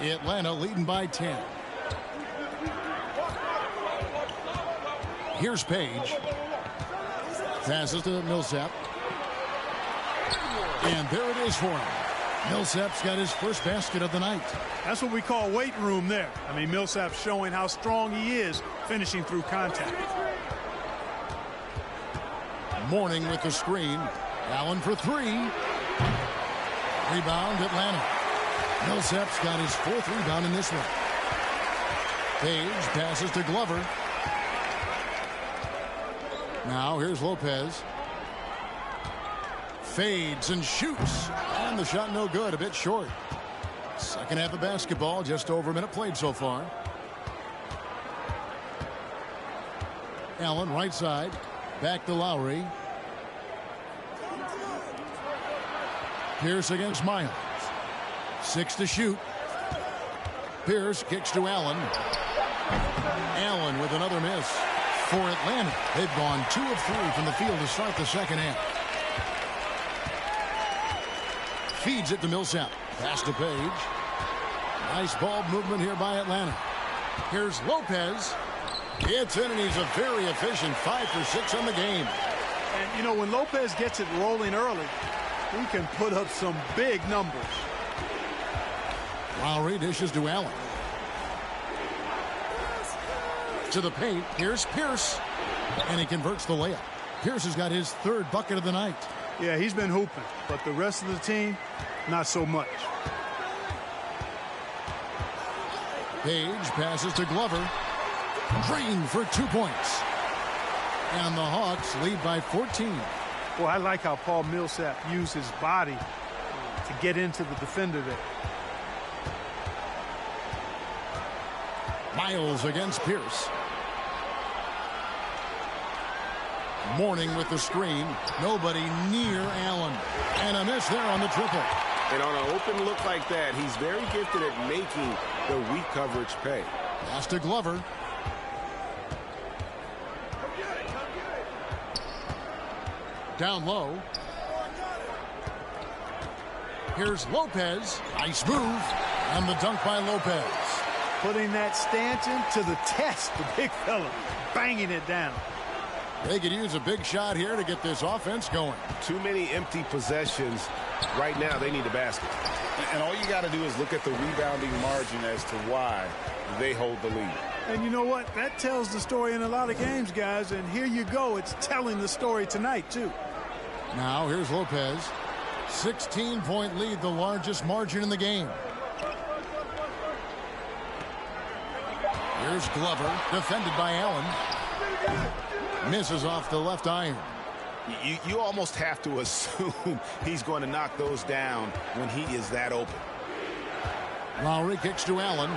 Atlanta leading by 10. Here's Page. Passes to Millsap. And there it is for him. Millsap's got his first basket of the night. That's what we call weight room there. I mean, Millsap's showing how strong he is finishing through contact. Mourning with the screen. Allen for three. Rebound, Atlanta. Millsap's got his fourth rebound in this one. Page passes to Glover. Now here's Lopez. Fades and shoots. And the shot no good, a bit short. Second half of basketball, just over a minute played so far. Allen right side. Back to Lowry. Pierce against Miles. 6 to shoot. Pierce kicks to Allen. Allen with another miss. For Atlanta, they've gone 2 of 3 from the field to start the second half. Feeds it to Millsap. Pass to Page. Nice ball movement here by Atlanta. Here's Lopez. Gets in, and he's a very efficient 5 for 6 on the game. And, you know, when Lopez gets it rolling early, he can put up some big numbers. Lowry dishes to Allen. To the paint. Here's Pierce. And he converts the layup. Pierce has got his third bucket of the night. Yeah, he's been hooping, but the rest of the team, not so much. Page passes to Glover. Green for 2 points. And the Hawks lead by 14. Well, I like how Paul Millsap used his body to get into the defender there. Miles against Pierce. Mourning with the screen. Nobody near Allen. And a miss there on the triple. And on an open look like that, he's very gifted at making the weak coverage pay. Pass to Glover. Down low. Here's Lopez. Nice move. And the dunk by Lopez. Putting that stanchion to the test, the big fella. Banging it down. They could use a big shot here to get this offense going. Too many empty possessions. Right now, they need a basket. And all you got to do is look at the rebounding margin as to why they hold the lead. And you know what? That tells the story in a lot of games, guys. And here you go. It's telling the story tonight, too. Now, here's Lopez. 16-point lead, the largest margin in the game. Here's Glover, defended by Allen. Misses off the left iron. You almost have to assume he's going to knock those down when he is that open. Lowry kicks to Allen.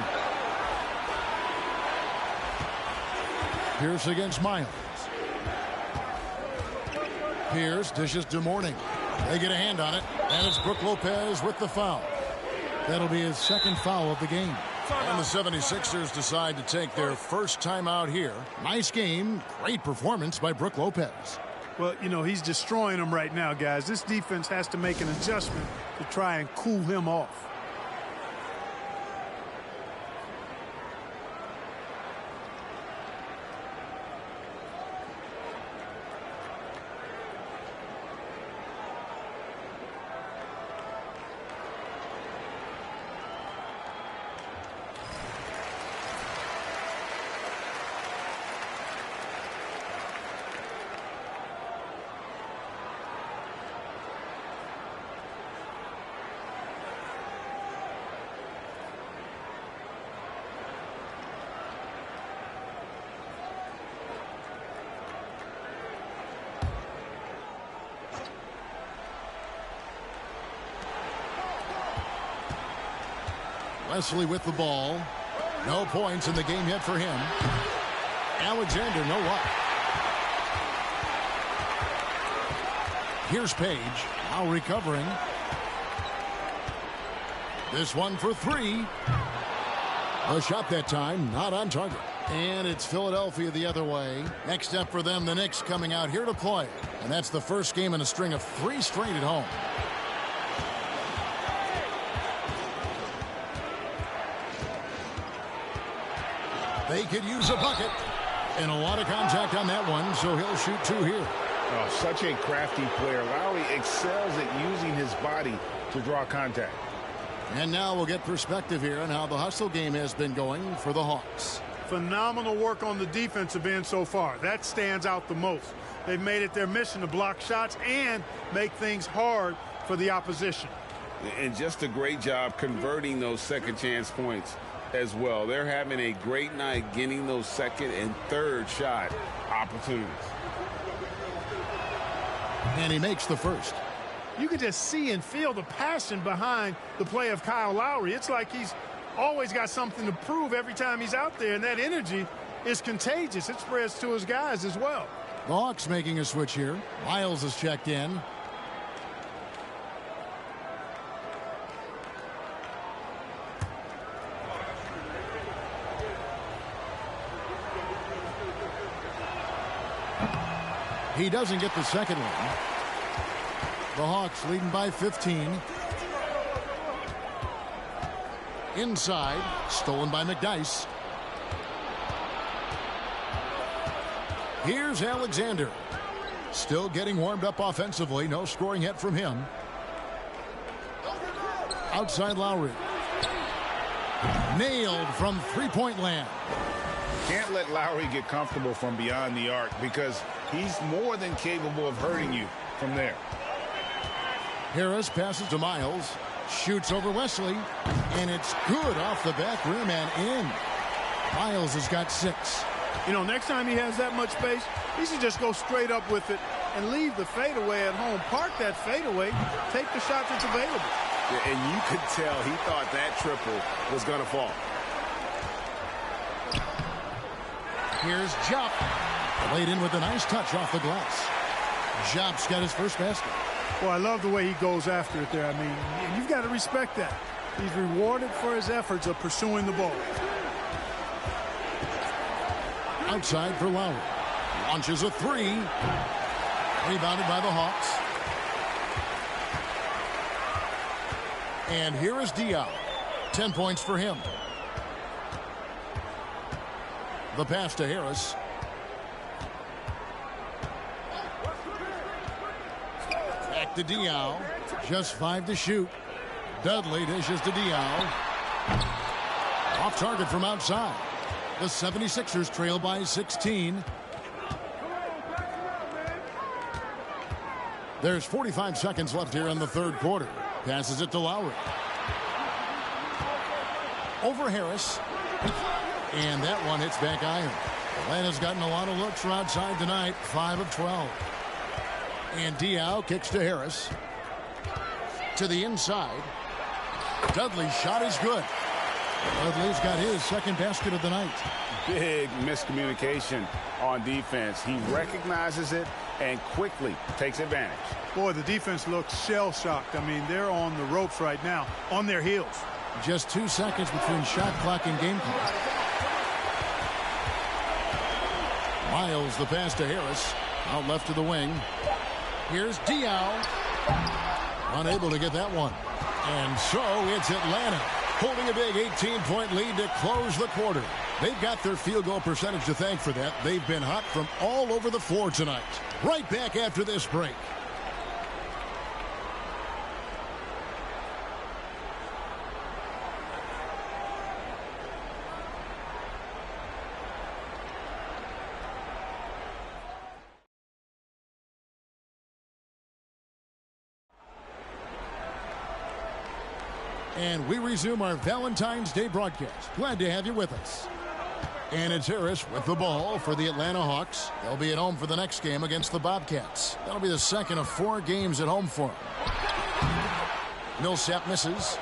Pierce against Miles. Pierce dishes to Mourning. They get a hand on it, and it's Brook Lopez with the foul. That'll be his second foul of the game. And the 76ers decide to take their first time out here. Nice game. Great performance by Brook Lopez. Well, you know, he's destroying them right now, guys. This defense has to make an adjustment to try and cool him off. Wesley with the ball. No points in the game yet for him. Alexander, no luck. Here's Page. Now recovering. This one for three. A shot that time, not on target. And it's Philadelphia the other way. Next up for them, the Knicks coming out here to play. And that's the first game in a string of 3 straight at home. They could use a bucket. And a lot of contact on that one, so he'll shoot 2 here. Oh, such a crafty player. Lowry excels at using his body to draw contact. And now we'll get perspective here on how the hustle game has been going for the Hawks. Phenomenal work on the defensive end so far. That stands out the most. They've made it their mission to block shots and make things hard for the opposition. And just a great job converting those second chance points as well. They're having a great night getting those second and third shot opportunities. And he makes the first. You can just see and feel the passion behind the play of Kyle Lowry. It's like he's always got something to prove every time he's out there, and that energy is contagious. It spreads to his guys as well. The Hawks making a switch here. Miles is checked in. He doesn't get the second one. The Hawks leading by 15. Inside, stolen by McDyess. Here's Alexander. Still getting warmed up offensively. No scoring hit from him. Outside Lowry. Nailed from three-point land. Can't let Lowry get comfortable from beyond the arc because he's more than capable of hurting you from there. Harris passes to Miles. Shoots over Wesley. And it's good off the back rim and in. Miles has got 6. You know, next time he has that much space, he should just go straight up with it and leave the fadeaway at home. Park that fadeaway. Take the shot that's available. Yeah, and you could tell he thought that triple was going to fall. Here's Jop. Laid in with a nice touch off the glass. Jop's got his first basket. Well, I love the way he goes after it there. I mean, you've got to respect that. He's rewarded for his efforts of pursuing the ball. Outside for Lowry. Launches a 3. Rebounded by the Hawks. And here is Diaw. 10 points for him. The pass to Harris. Back to Diaw. Just 5 to shoot. Dudley dishes to Diaw. Off target from outside. The 76ers trail by 16. There's 45 seconds left here in the third quarter. Passes it to Lowry. Over Harris. And that one hits back iron. Atlanta's gotten a lot of looks from outside tonight. 5 of 12. And Diaw kicks to Harris. To the inside. Dudley's shot is good. Dudley's got his second basket of the night. Big miscommunication on defense. He recognizes it and quickly takes advantage. Boy, the defense looks shell-shocked. I mean, they're on the ropes right now, on their heels. Just 2 seconds between shot clock and game clock. Miles the pass to Harris. Out left to the wing. Here's Diaw. Unable to get that one. And so it's Atlanta holding a big 18-point lead to close the quarter. They've got their field goal percentage to thank for that. They've been hot from all over the floor tonight. Right back after this break. And we resume our Valentine's Day broadcast. Glad to have you with us. And it's Harris with the ball for the Atlanta Hawks. They'll be at home for the next game against the Bobcats. That'll be the second of 4 games at home for them. Millsap misses.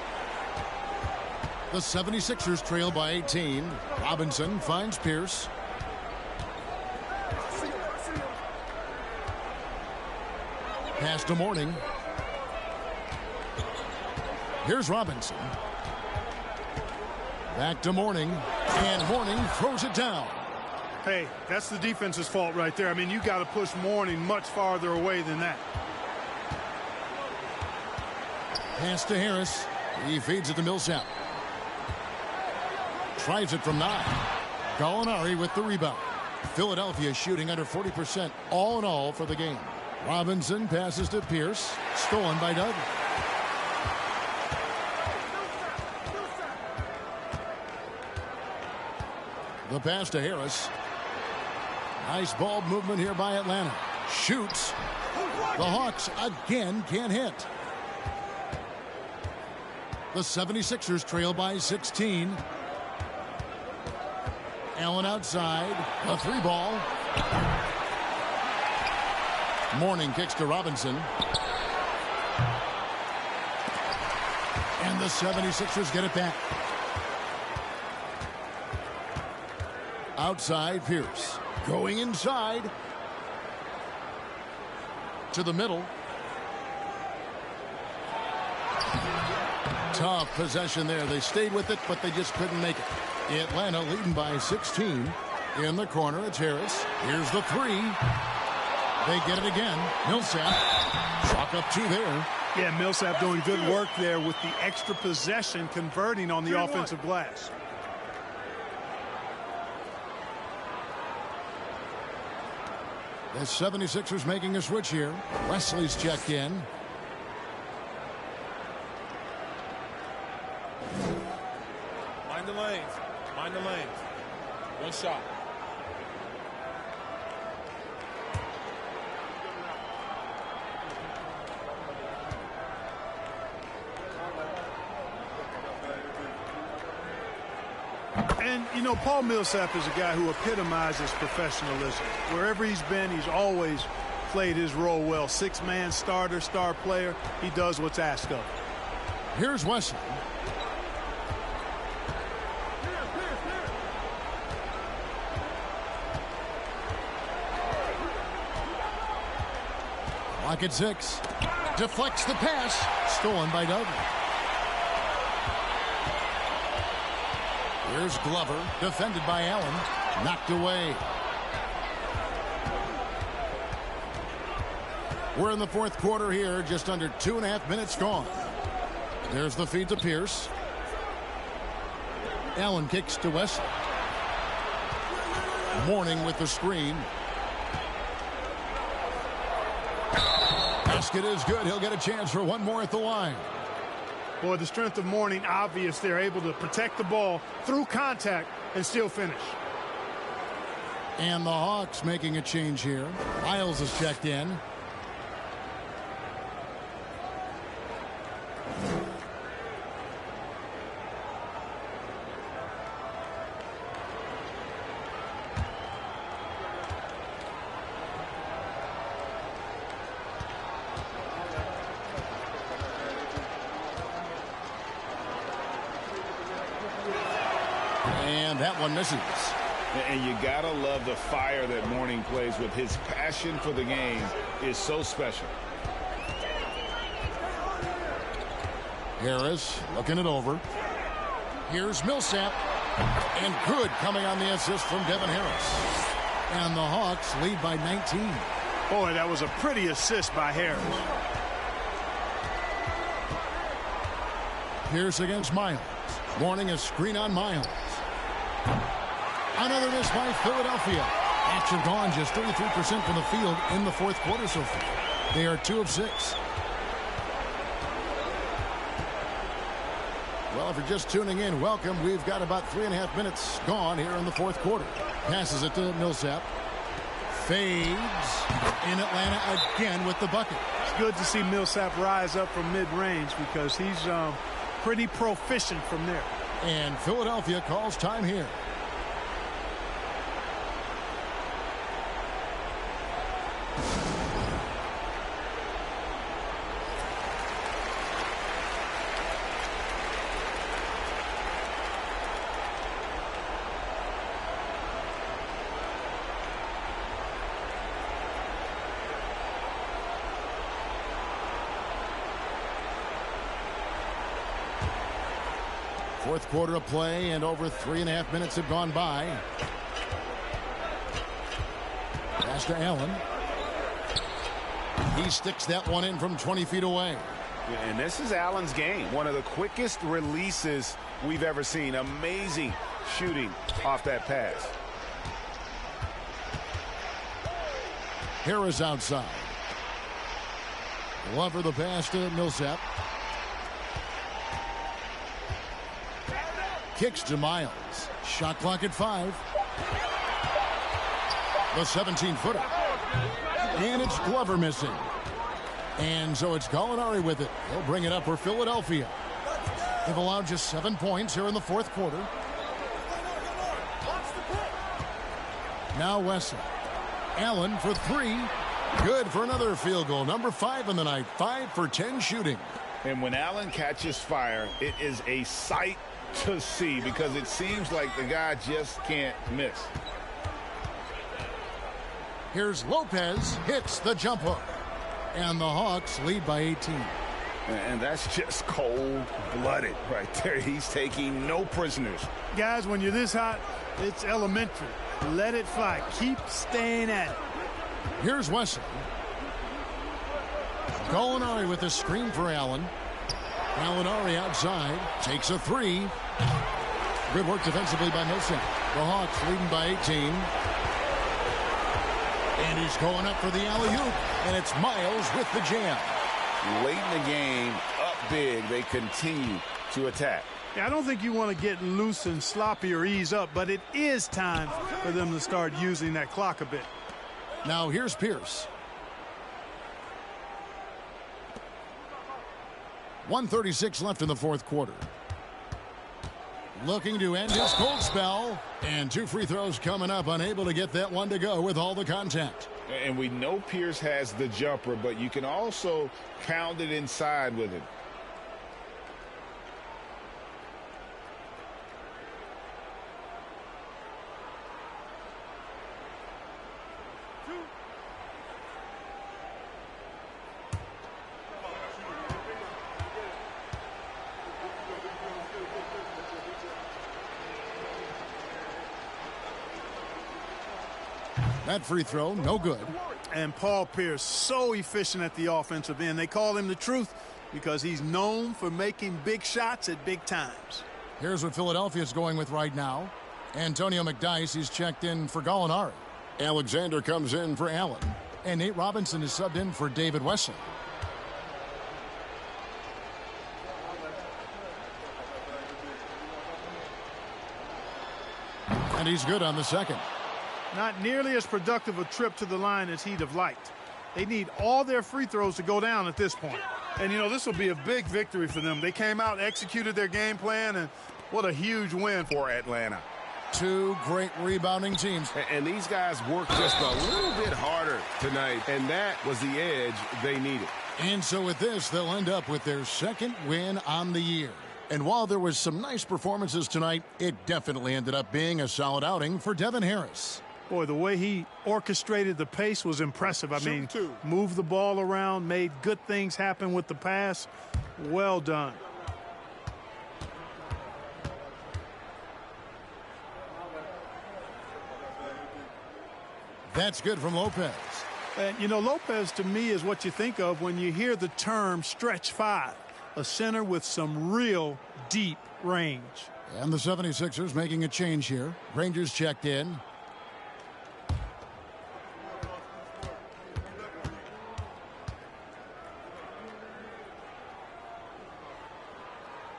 The 76ers trail by 18. Robinson finds Pierce. Pass to Mourning. Here's Robinson. Back to Mourning. And Mourning throws it down. Hey, that's the defense's fault right there. I mean, you got to push Mourning much farther away than that. Pass to Harris. He feeds it to Millsap. Tries it from 9. Gallinari with the rebound. Philadelphia shooting under 40% all in all for the game. Robinson passes to Pierce. Stolen by Doug. The pass to Harris. Nice ball movement here by Atlanta. Shoots. The Hawks again can't hit. The 76ers trail by 16. Allen outside. A three ball. Mourning kicks to Robinson. And the 76ers get it back. Outside, Pierce. Going inside. To the middle. Tough possession there. They stayed with it, but they just couldn't make it. Atlanta leading by 16. In the corner, it's Harris. Here's the three. They get it again. Millsap. Chalk up two there. Yeah, Millsap doing good work there with the extra possession, converting on the offensive glass. The 76ers making a switch here. Wesley's checked in. Mind the lanes. Mind the lanes. One shot. And, you know, Paul Millsap is a guy who epitomizes professionalism. Wherever he's been, he's always played his role well. Six-man starter, star player. He does what's asked of him. Here's Wesley. Clock at 6. Deflects the pass. Stolen by Doug. Here's Glover, defended by Allen, knocked away. We're in the fourth quarter here, just under 2.5 minutes gone. There's the feed to Pierce. Allen kicks to Wesley. Mourning with the screen. Basket is good. He'll get a chance for one more at the line. Boy, the strength of Mourning obvious. They're able to protect the ball through contact and still finish. And the Hawks making a change here. Miles is checked in. And that one misses. And you gotta love the fire that Mourning plays with. His passion for the game is so special. Harris looking it over. Here's Millsap. And good coming on the assist from Devin Harris. And the Hawks lead by 19. Boy, that was a pretty assist by Harris. Pierce against Miles. Mourning a screen on Miles. Another miss by Philadelphia. Action gone just 33% from the field in the fourth quarter so far. They are 2 of 6. Well, if you're just tuning in, welcome. We've got about 3.5 minutes gone here in the fourth quarter. Passes it to Millsap. Fades in Atlanta again with the bucket. It's good to see Millsap rise up from mid-range because he's pretty proficient from there. And Philadelphia calls time here. Fourth quarter of play, and over 3.5 minutes have gone by. Pass to Allen. He sticks that one in from 20 feet away. And this is Allen's game. One of the quickest releases we've ever seen. Amazing shooting off that pass. Harris outside. Glover the pass to Millsap. Kicks to Miles. Shot clock at 5. The 17-footer. And it's Glover missing. And so it's Gallinari with it. He'll bring it up for Philadelphia. They've allowed just 7 points here in the fourth quarter. Now Wesley. Allen for 3. Good for another field goal. Number 5 in the night. 5 for 10 shooting. And when Allen catches fire, it is a sight to see because it seems like the guy just can't miss. Here's Lopez. Hits the jump hook. And the Hawks lead by 18. And that's just cold-blooded right there. He's taking no prisoners. Guys, when you're this hot, it's elementary. Let it fly. Keep staying at it. Here's Wesley. Gallinari with a screen for Allen. Gallinari outside. Takes a 3. Good work defensively by Millsap. The Hawks leading by 18. And he's going up for the alley-oop. And it's Miles with the jam. Late in the game, up big, they continue to attack. I don't think you want to get loose and sloppy or ease up, but it is time for them to start using that clock a bit. Now here's Pierce. 1:36 left in the fourth quarter. Looking to end his cold spell. And 2 free throws coming up. Unable to get that one to go with all the contact. And we know Pierce has the jumper, but you can also pound it inside with it. That free throw, no good. And Paul Pierce, so efficient at the offensive end. They call him the truth because he's known for making big shots at big times. Here's what Philadelphia's going with right now. Antonio McDyess, he's checked in for Gallinari. Alexander comes in for Allen. And Nate Robinson is subbed in for David Wesley. And he's good on the second. Not nearly as productive a trip to the line as he'd have liked. They need all their free throws to go down at this point. And, you know, this will be a big victory for them. They came out, executed their game plan, and what a huge win for Atlanta. 2 great rebounding teams. And these guys worked just a little bit harder tonight, and that was the edge they needed. And so with this, they'll end up with their 2nd win on the year. And while there was some nice performances tonight, it definitely ended up being a solid outing for Devin Harris. Boy, the way he orchestrated the pace was impressive. I mean, moved the ball around, made good things happen with the pass. Well done. That's good from Lopez. And, you know, Lopez to me is what you think of when you hear the term stretch 5. A center with some real deep range. And the 76ers making a change here. Rangers checked in.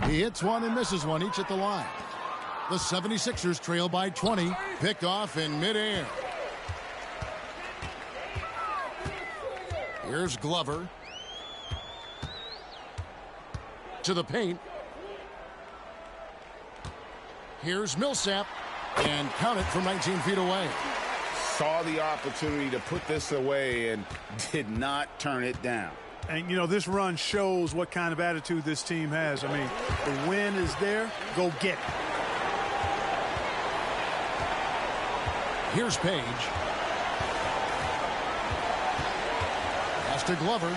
He hits one and misses one, each at the line. The 76ers trail by 20. Picked off in midair. Here's Glover. To the paint. Here's Millsap. And count it from 19 feet away. Saw the opportunity to put this away and did not turn it down. And, you know, this run shows what kind of attitude this team has. I mean, the win is there. Go get it. Here's Page. Pass to Glover.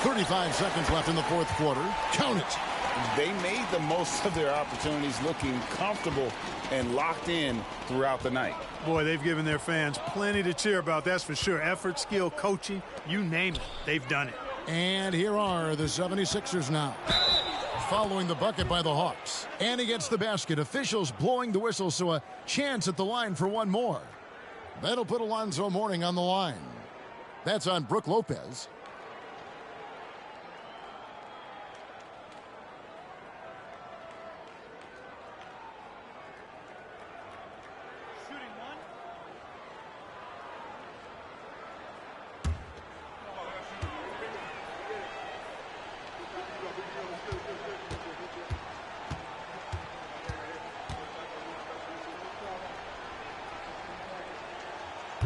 35 seconds left in the fourth quarter. Count it. They made the most of their opportunities, looking comfortable and locked in throughout the night. Boy, they've given their fans plenty to cheer about, that's for sure. Effort, skill, coaching, you name it, they've done it. And here are the 76ers now. Following the bucket by the Hawks. And he gets the basket. Officials blowing the whistle, so a chance at the line for one more. That'll put Alonzo Mourning on the line. That's on Brook Lopez.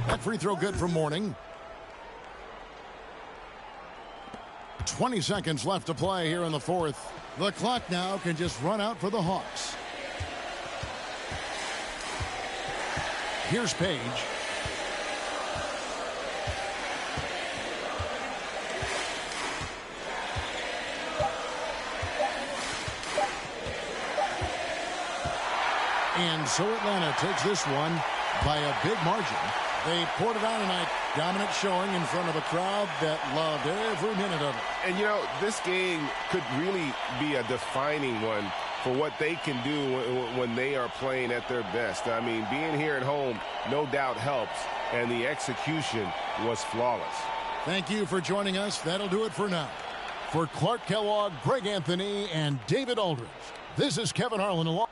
That free throw good for Mourning. 20 seconds left to play here in the fourth. The clock now can just run out for the Hawks. Here's Page. And so Atlanta takes this one by a big margin. They poured it on tonight. Dominant showing in front of a crowd that loved every minute of it. And, you know, this game could really be a defining one for what they can do when they are playing at their best. I mean, being here at home no doubt helps, and the execution was flawless. Thank you for joining us. That'll do it for now. For Clark Kellogg, Greg Anthony, and David Aldridge, this is Kevin Harlan along.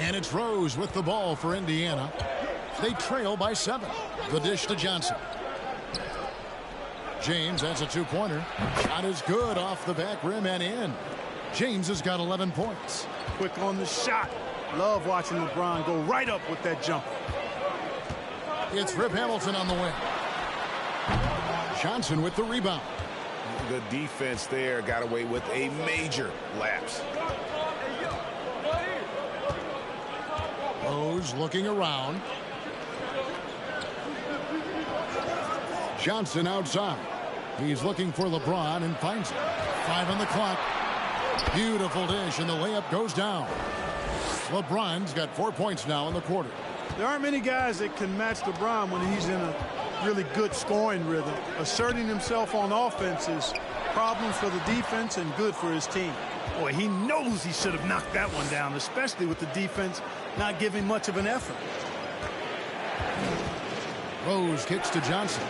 And it's Rose with the ball for Indiana. They trail by 7. The dish to Johnson. James has a two-pointer. Shot is good off the back rim and in. James has got 11 points. Quick on the shot. Love watching LeBron go right up with that jumper. It's Rip Hamilton on the wing. Johnson with the rebound. The defense there got away with a major lapse. Rose looking around. Johnson outside. He's looking for LeBron and finds him. 5 on the clock. Beautiful dish, and the layup goes down. LeBron's got 4 points now in the quarter. There aren't many guys that can match LeBron when he's in a really good scoring rhythm. Asserting himself on offense is problems for the defense and good for his team. Boy, he knows he should have knocked that one down, especially with the defense not giving much of an effort. Rose kicks to Johnson.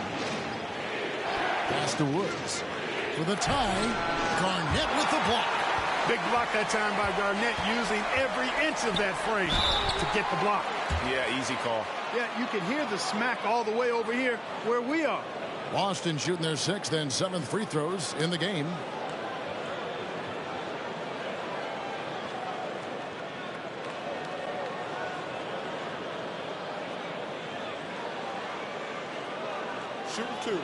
Pass to Woods. For the tie, Garnett with the block. Big block that time by Garnett, using every inch of that frame to get the block. Yeah, easy call. Yeah, you can hear the smack all the way over here where we are. Boston shooting their 6th and 7th free throws in the game. Shooting 2.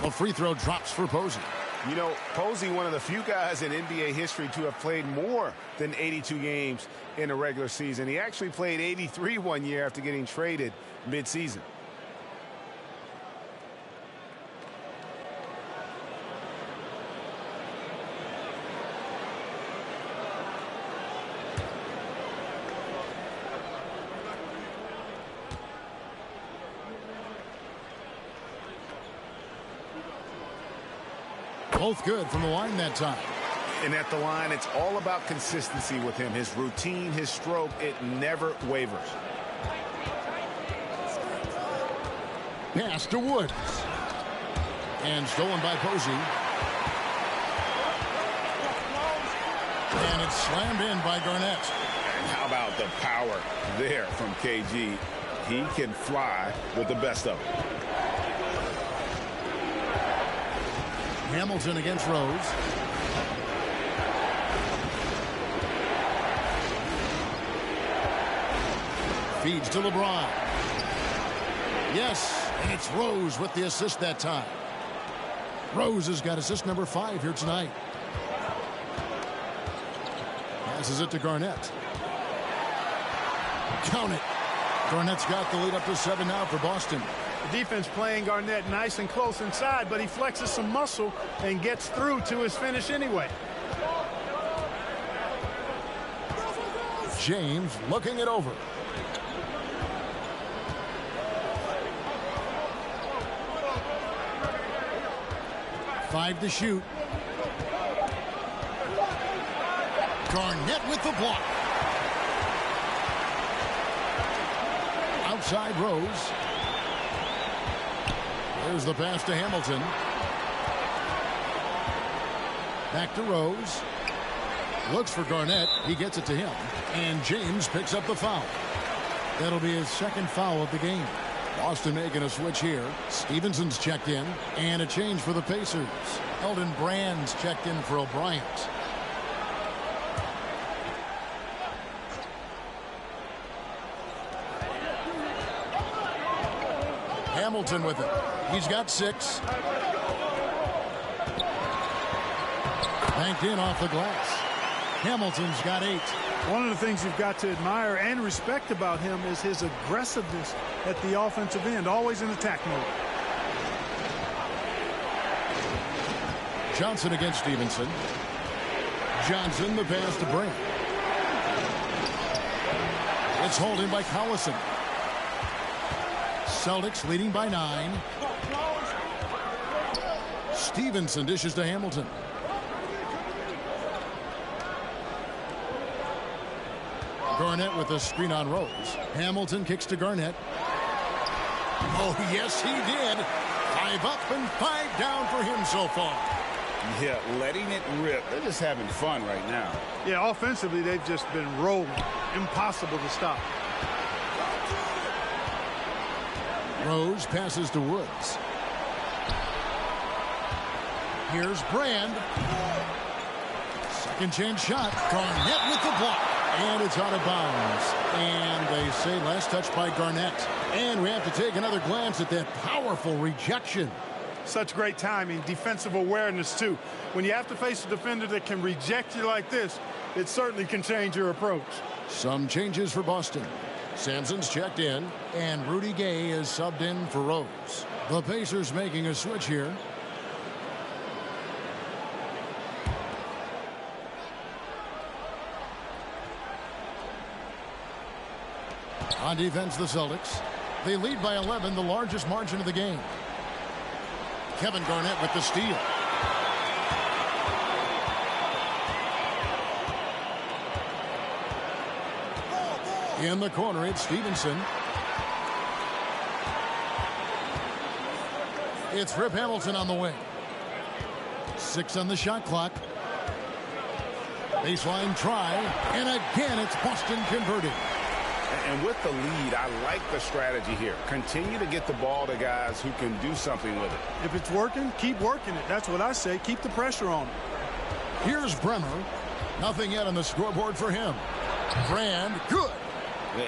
A free throw drops for Posey. You know, Posey, one of the few guys in NBA history to have played more than 82 games in a regular season. He actually played 83 one year after getting traded midseason. Both good from the line that time. And at the line, it's all about consistency with him. His routine, his stroke, it never wavers. Pass to Woods. And stolen by Posey. And it's slammed in by Garnett. And how about the power there from KG? He can fly with the best of them. Hamilton against Rose. Feeds to LeBron. Yes, and it's Rose with the assist that time. Rose has got assist number 5 here tonight. Passes it to Garnett. Count it. Garnett's got the lead up to 7 now for Boston. The defense playing Garnett nice and close inside, but he flexes some muscle and gets through to his finish anyway. James looking it over. Five to shoot. Garnett with the block. Outside Rose. There's the pass to Hamilton. Back to Rose. Looks for Garnett. He gets it to him. And James picks up the foul. That'll be his second foul of the game. Boston making a switch here. Stevenson's checked in. And a change for the Pacers. Elton Brand's checked in for O'Bryant. Hamilton with it. He's got 6. Banked in off the glass. Hamilton's got 8. One of the things you've got to admire and respect about him is his aggressiveness at the offensive end, always in attack mode. Johnson against Stevenson. Johnson, the pass to Brand. It's holding by Collison. Celtics leading by 9. Stevenson dishes to Hamilton. Garnett with a screen on Rose. Hamilton kicks to Garnett. Oh, yes, he did. 5 up and 5 down for him so far. Yeah, letting it rip. They're just having fun right now. Yeah, offensively, they've just been rolling. Impossible to stop. Rose passes to Woods. Here's Brand. Second chance shot. Garnett with the block. And it's out of bounds. And they say last touch by Garnett. And we have to take another glance at that powerful rejection. Such great timing, defensive awareness, too. When you have to face a defender that can reject you like this, it certainly can change your approach. Some changes for Boston. Sampson's checked in, and Rudy Gay is subbed in for Rose. The Pacers making a switch here. On defense, the Celtics. They lead by 11, the largest margin of the game. Kevin Garnett with the steal. In the corner, it's Stevenson. It's Rip Hamilton on the wing. 6 on the shot clock. Baseline try, and again it's Boston converting. And with the lead, I like the strategy here. Continue to get the ball to guys who can do something with it. If it's working, keep working it. That's what I say. Keep the pressure on it. Here's Bremer. Nothing yet on the scoreboard for him. Brand, good.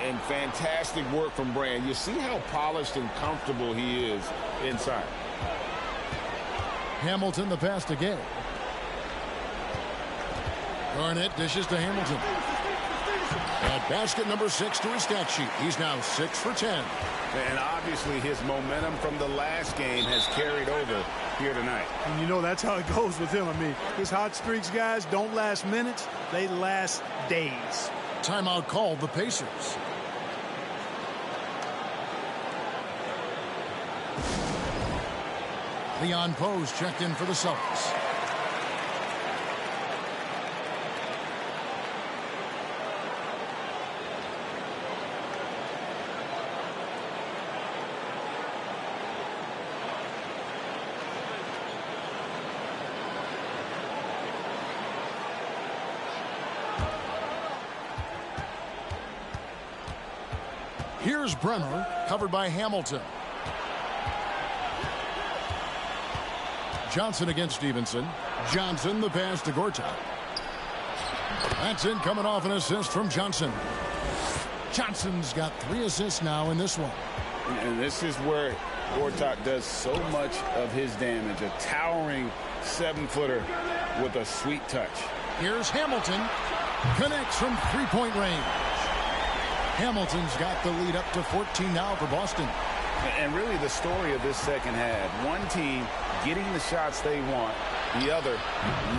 And fantastic work from Brand. You see how polished and comfortable he is inside. Hamilton, the pass to Gay. Garnett dishes to Hamilton. At basket number 6 to his stat sheet. He's now 6 for 10. And obviously his momentum from the last game has carried over here tonight. And you know that's how it goes with him. I mean, his hot streaks, guys, don't last minutes. They last days. Timeout called the Pacers. Leon Pose checked in for the Celtics. Here's Bremer, covered by Hamilton. Johnson against Stevenson. Johnson, the pass to Gortat. That's in, coming off an assist from Johnson. Johnson's got 3 assists now in this one. And this is where Gortat does so much of his damage. A towering 7-footer with a sweet touch. Here's Hamilton. Connects from 3-point range. Hamilton's got the lead up to 14 now for Boston. And really the story of this second half. One team getting the shots they want, the other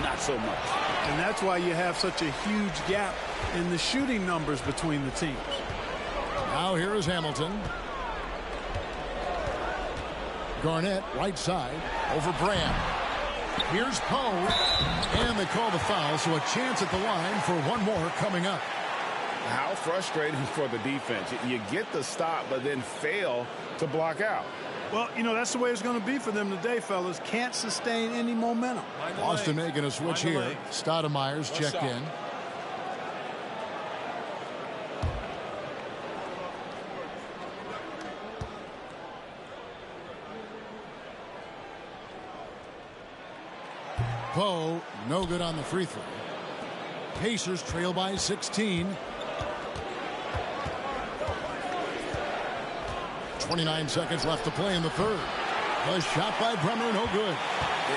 not so much. And that's why you have such a huge gap in the shooting numbers between the teams. Now here is Hamilton. Garnett, right side, over Brand. Here's Poe. And they call the foul, so a chance at the line for one more coming up. How frustrating for the defense. You get the stop, but then fail to block out. Well, you know, that's the way it's going to be for them today, fellas. Can't sustain any momentum. Boston making a switch here. Stoudemire's checked in. Poe, no good on the free throw. Pacers trail by 16. 29 seconds left to play in the third. A shot by Bremer, no good.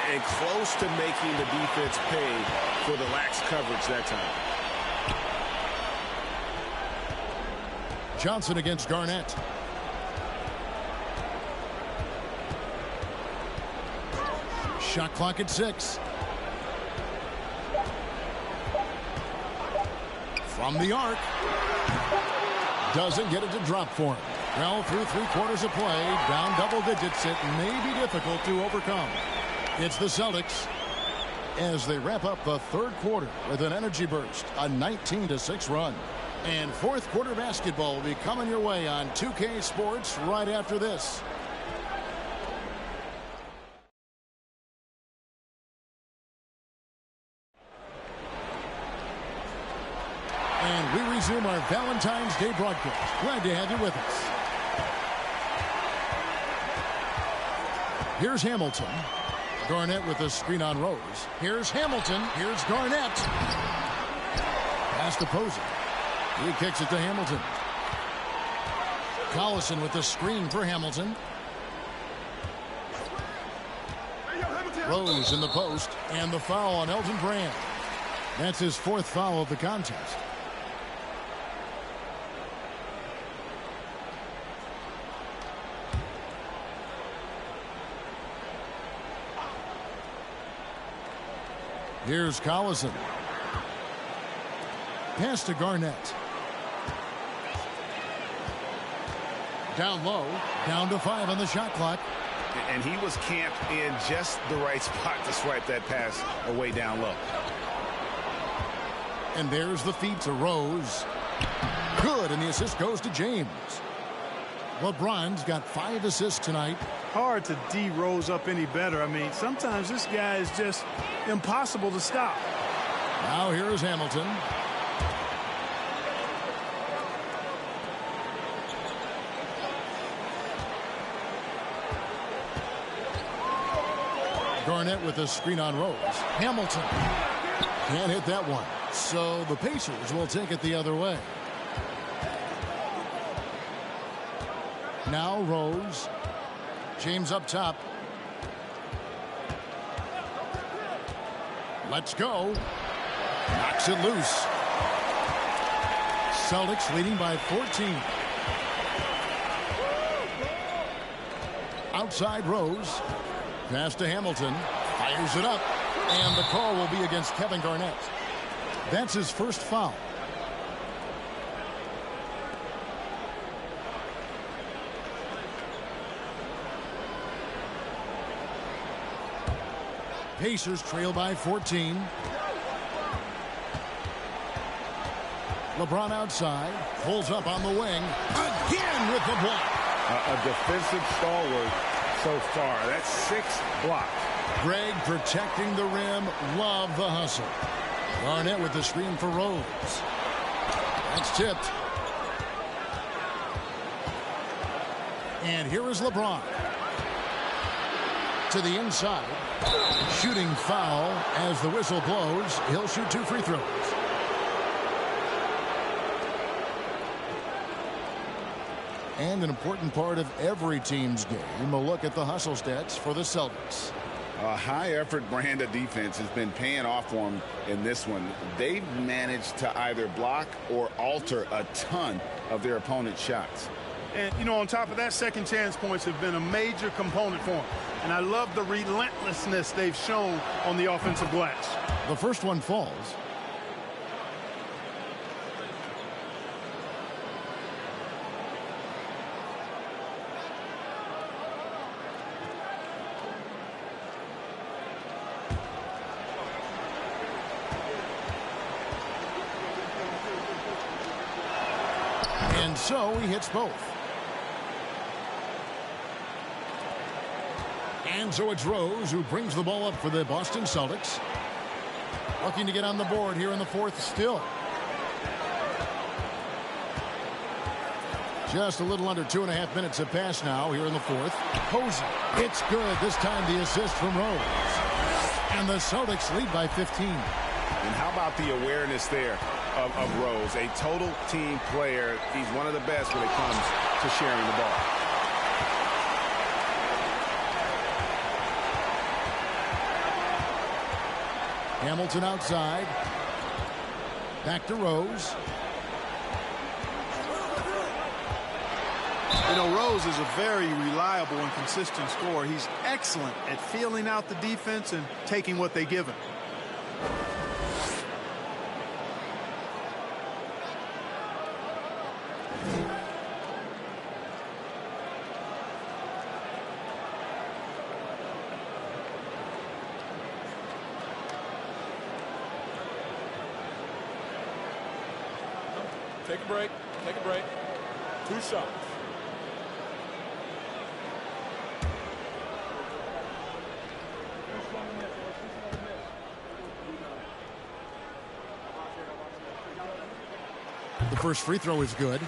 And close to making the defense pay for the lax coverage that time. Johnson against Garnett. Shot clock at 6. From the arc. Doesn't get it to drop for him. Well, through 3/4 of play, down double digits, it may be difficult to overcome. It's the Celtics as they wrap up the third quarter with an energy burst, a 19-6 run. And fourth quarter basketball will be coming your way on 2K Sports right after this. And we resume our Valentine's Day broadcast. Glad to have you with us. Here's Hamilton. Garnett with a screen on Rose. Here's Hamilton. Here's Garnett. Pass to Posey. He kicks it to Hamilton. Collison with the screen for Hamilton. Rose in the post. And the foul on Elton Brand. That's his 4th foul of the contest. Here's Collison. Pass to Garnett. Down low. Down to 5 on the shot clock. And he was camped in just the right spot to swipe that pass away down low. And there's the feed to Rose. Good, and the assist goes to James. LeBron's got 5 assists tonight. Hard to D Rose up any better. I mean, sometimes this guy is just impossible to stop. Now here is Hamilton. Garnett with a screen on Rose. Hamilton can't hit that one. So the Pacers will take it the other way. Now Rose. James up top. Let's go. Knocks it loose. Celtics leading by 14. Outside Rose. Pass to Hamilton. Fires it up. And the call will be against Kevin Garnett. That's his first foul. Pacers trail by 14. LeBron outside. Pulls up on the wing. Again with the block. A defensive stalwart so far. That's 6 blocks. Greg protecting the rim. Love the hustle. Garnett with the screen for Rose. That's tipped. And here is LeBron. To the inside. Shooting foul as the whistle blows. He'll shoot 2 free throws. And an important part of every team's game, a look at the hustle stats for the Celtics. A high-effort brand of defense has been paying off for them in this one. They've managed to either block or alter a ton of their opponent's shots. And, you know, on top of that, second chance points have been a major component for them. And I love the relentlessness they've shown on the offensive glass. The first one falls. And so he hits both. And so it's Rose who brings the ball up for the Boston Celtics. Looking to get on the board here in the fourth still. Just a little under 2.5 minutes have passed now here in the fourth. Posey. It's good. This time the assist from Rose. And the Celtics lead by 15. And how about the awareness there of Rose? A total team player. He's one of the best when it comes to sharing the ball. Hamilton outside. Back to Rose. You know, Rose is a very reliable and consistent scorer. He's excellent at feeling out the defense and taking what they give him. Take a break. Take a break. 2 shots. The first free throw is good.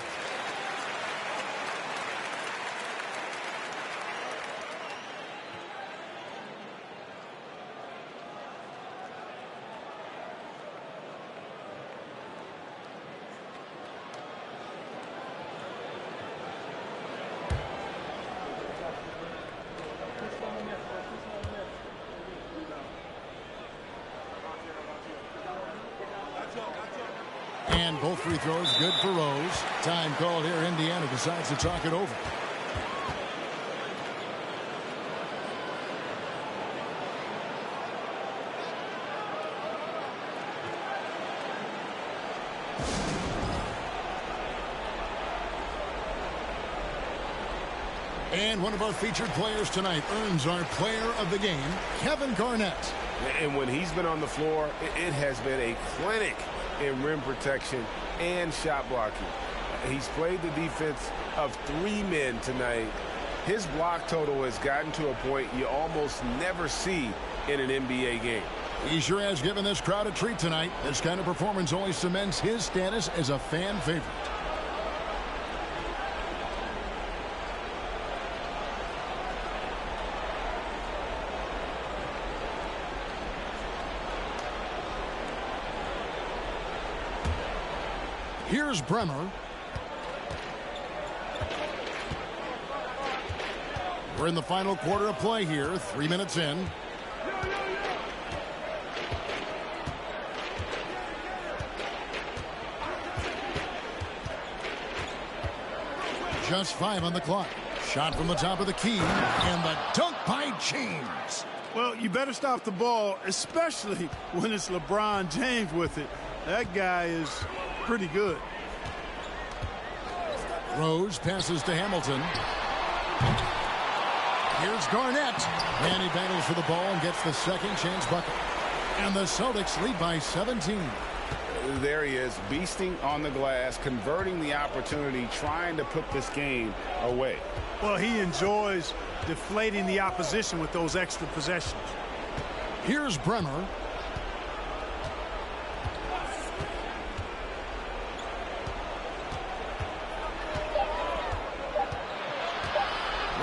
And both free throws good for Rose. Time called here. Indiana decides to talk it over. And one of our featured players tonight earns our player of the game, Kevin Garnett. And when he's been on the floor, it has been a clinic in rim protection and shot blocking. He's played the defense of 3 men tonight. His block total has gotten to a point you almost never see in an NBA game. He sure has given this crowd a treat tonight. This kind of performance only cements his status as a fan favorite. Here's Bremer. We're in the final quarter of play here. 3 minutes in. Just 5 on the clock. Shot from the top of the key. And the dunk by James. Well, you better stop the ball, especially when it's LeBron James with it. That guy is pretty good. Rose passes to Hamilton. Here's Garnett. And he battles for the ball and gets the second chance bucket. And the Celtics lead by 17. There he is, beasting on the glass, converting the opportunity, trying to put this game away. Well, he enjoys deflating the opposition with those extra possessions. Here's Bremer.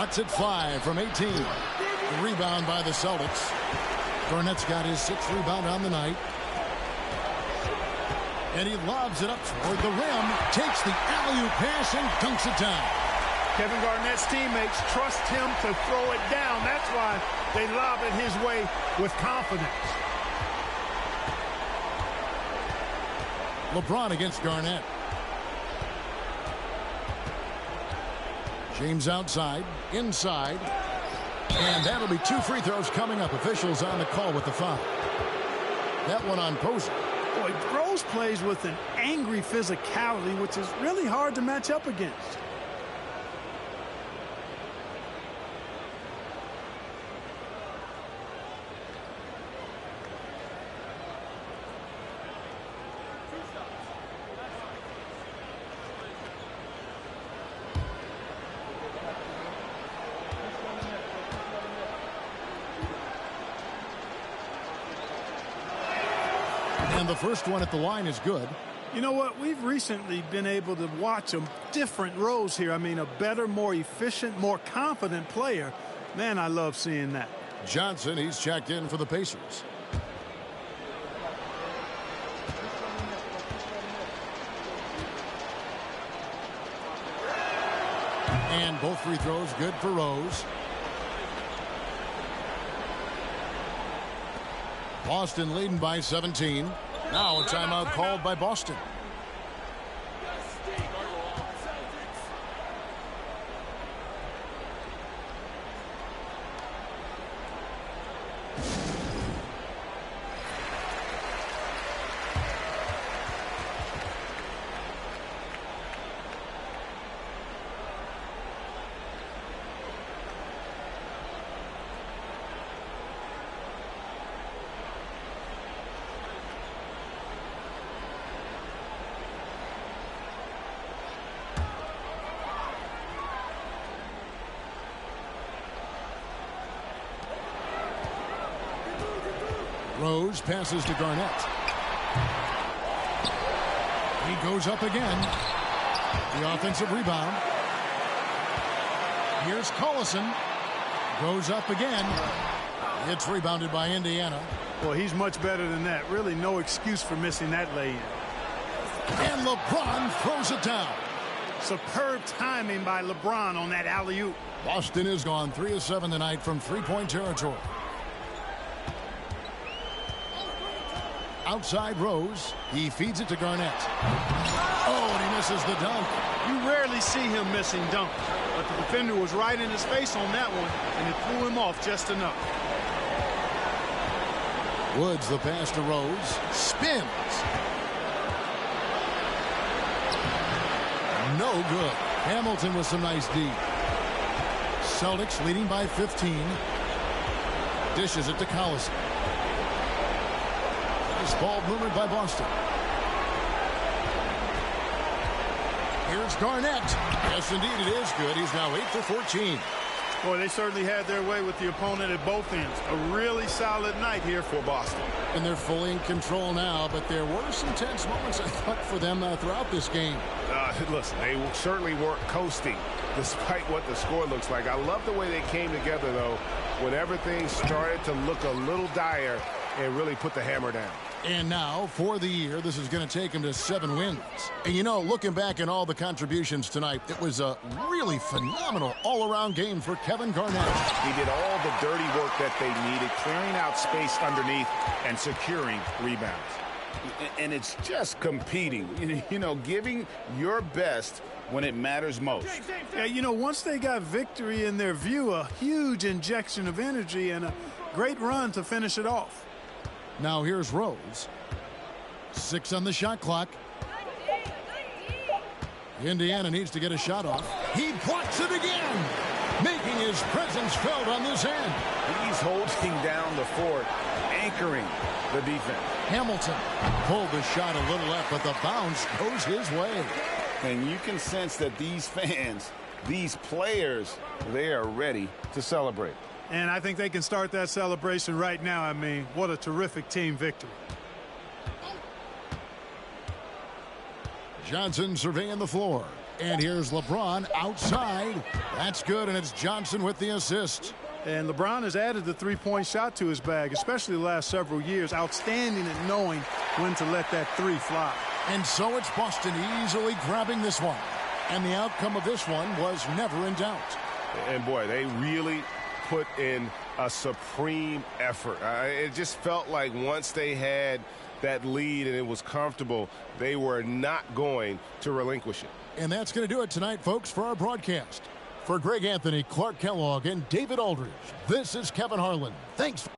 Lets it fly from 18. The rebound by the Celtics. Garnett's got his 6th rebound on the night. And he lobs it up toward the rim. Takes the alley-oop pass and dunks it down. Kevin Garnett's teammates trust him to throw it down. That's why they lob it his way with confidence. LeBron against Garnett. James outside, inside. And that'll be 2 free throws coming up. Officials on the call with the foul. That one on Posey. Boy, Rose plays with an angry physicality, which is really hard to match up against. And the first one at the line is good. You know what? We've recently been able to watch a different Rose here. I mean, a better, more efficient, more confident player. Man, I love seeing that. Johnson, he's checked in for the Pacers. And both free throws good for Rose. Boston leading by 17. Now a timeout called by Boston. Rose passes to Garnett. He goes up again. The offensive rebound. Here's Collison. Goes up again. It's rebounded by Indiana. Well, he's much better than that. Really no excuse for missing that lay-in. And LeBron throws it down. Superb timing by LeBron on that alley-oop. Boston has gone 3 of 7 tonight from three-point territory. Outside Rose. He feeds it to Garnett. Oh, and he misses the dunk. You rarely see him missing dunks, but the defender was right in his face on that one, and it threw him off just enough. Woods the pass to Rose. Spins. No good. Hamilton with some nice D. Celtics leading by 15. Dishes it to Collison. This ball movement by Boston. Here's Garnett. Yes, indeed, it is good. He's now 8 for 14. Boy, they certainly had their way with the opponent at both ends. A really solid night here for Boston. And they're fully in control now, but there were some tense moments, I thought, for them throughout this game. Listen, they certainly weren't coasting despite what the score looks like. I love the way they came together, though, when everything started to look a little dire and really put the hammer down. And now, for the year, this is going to take him to 7 wins. And, you know, looking back at all the contributions tonight, it was a really phenomenal all-around game for Kevin Garnett. He did all the dirty work that they needed, clearing out space underneath and securing rebounds. And it's just competing, you know, giving your best when it matters most. Yeah, you know, once they got victory in their view, a huge injection of energy and a great run to finish it off. Now here's Rose. 6 on the shot clock. Indiana needs to get a shot off. He blocks it again, making his presence felt on this end. He's holding down the fort, anchoring the defense. Hamilton pulled the shot a little left, but the bounce goes his way. And you can sense that these fans, these players, they are ready to celebrate. And I think they can start that celebration right now. I mean, what a terrific team victory. Johnson surveying the floor. And here's LeBron outside. That's good, and it's Johnson with the assist. And LeBron has added the three-point shot to his bag, especially the last several years. Outstanding at knowing when to let that three fly. And so it's Boston easily grabbing this one. And the outcome of this one was never in doubt. And, boy, they really put in a supreme effort. It just felt like once they had that lead and it was comfortable, they were not going to relinquish it. And that's going to do it tonight, folks, for our broadcast. For Greg Anthony, Clark Kellogg, and David Aldridge, this is Kevin Harlan. Thanks.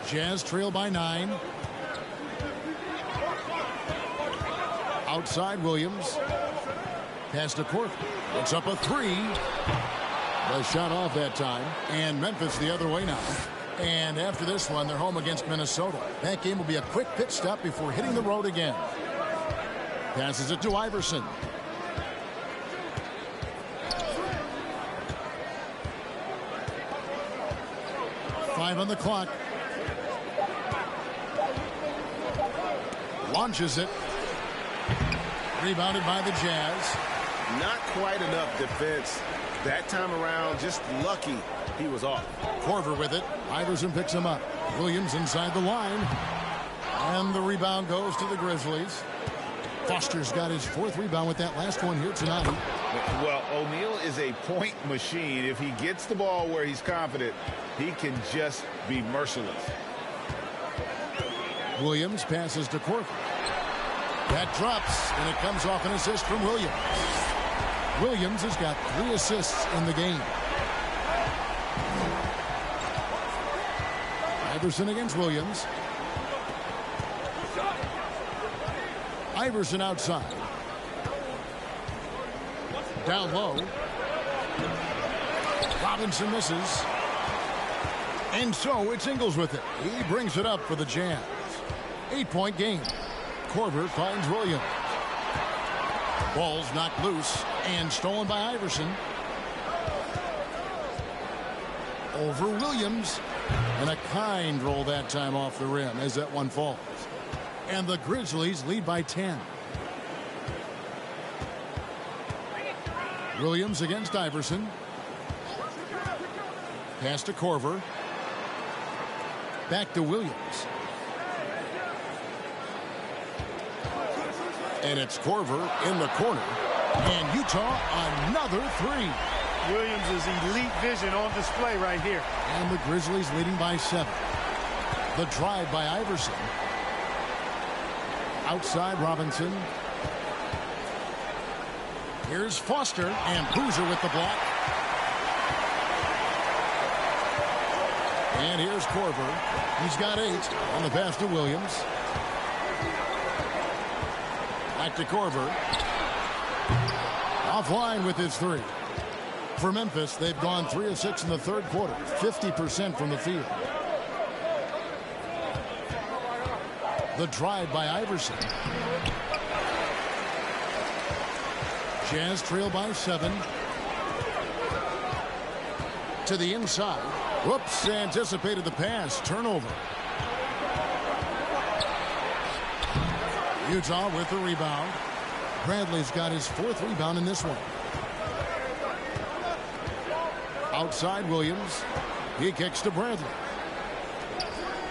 Jazz trail by 9. Outside Williams. Pass to Cork. It's up a 3. The shot off that time. And Memphis the other way now. And after this one, they're home against Minnesota. That game will be a quick pit stop before hitting the road again. Passes it to Iverson. Five on the clock. Launches it. Rebounded by the Jazz. Not quite enough defense that time around. Just lucky he was off. Korver with it. Iverson picks him up. Williams inside the line. And the rebound goes to the Grizzlies. Foster's got his 4th rebound with that last one here tonight. Well, O'Neal is a point machine. If he gets the ball where he's confident, he can just be merciless. Williams passes to Korver. That drops, and it comes off an assist from Williams. Williams has got 3 assists in the game. Iverson against Williams. Iverson outside. Down low. Robinson misses. And so it's Ingles with it. He brings it up for the Jazz. 8-point game. Korver finds Williams. Ball's knocked loose and stolen by Iverson. Over Williams. And a kind roll that time off the rim as that one falls. And the Grizzlies lead by 10. Williams against Iverson. Pass to Korver. Back to Williams. And it's Korver in the corner. And Utah another 3. Williams' elite vision on display right here. And the Grizzlies leading by 7. The drive by Iverson. Outside Robinson. Here's Foster and Boozer with the block. And here's Korver. He's got 8 on the pass to Williams. Back to Korver. Offline with his three. For Memphis, they've gone 3 of 6 in the third quarter, 50% from the field. The drive by Iverson. Jazz trail by 7. To the inside. Whoops, anticipated the pass. Turnover. Utah with the rebound. Bradley's got his 4th rebound in this one. Outside Williams. He kicks to Bradley.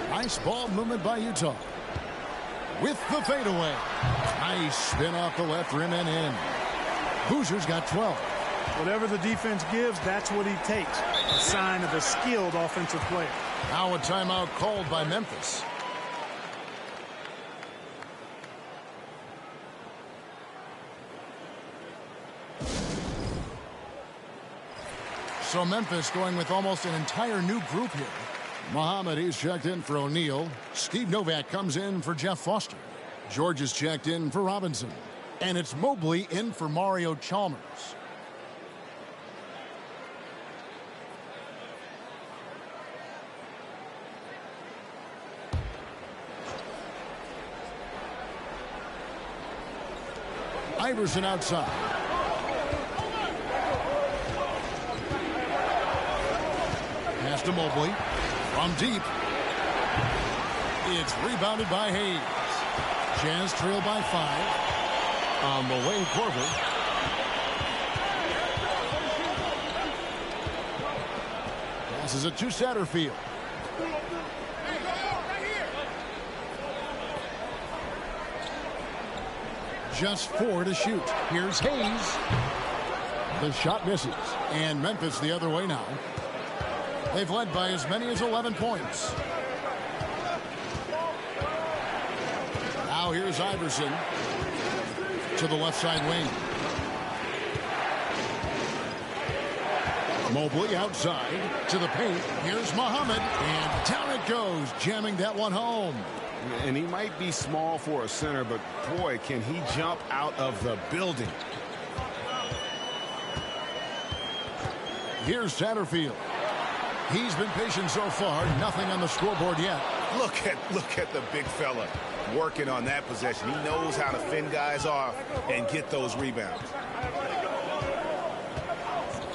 Nice ball movement by Utah. With the fadeaway. Nice spin off the left rim and in. Hoosier's got 12. Whatever the defense gives, that's what he takes. A sign of a skilled offensive player. Now a timeout called by Memphis. So Memphis going with almost an entire new group here. Muhammad, he's checked in for O'Neal. Steve Novak comes in for Jeff Foster. George is checked in for Robinson. And it's Mobley in for Mario Chalmers. Iverson outside. Pass to Mobley. From deep. It's rebounded by Hayes. Jazz trail by 5. On the way, Korver. Passes it to Satterfield. Just 4 to shoot. Here's Hayes. The shot misses. And Memphis the other way now. They've led by as many as 11 points. Now here's Iverson to the left side wing. Mobley outside to the paint. Here's Muhammad. And down it goes, jamming that one home. And he might be small for a center, but boy, can he jump out of the building. Here's Satterfield. He's been patient so far. Nothing on the scoreboard yet. Look at the big fella working on that possession. He knows how to fend guys off and get those rebounds.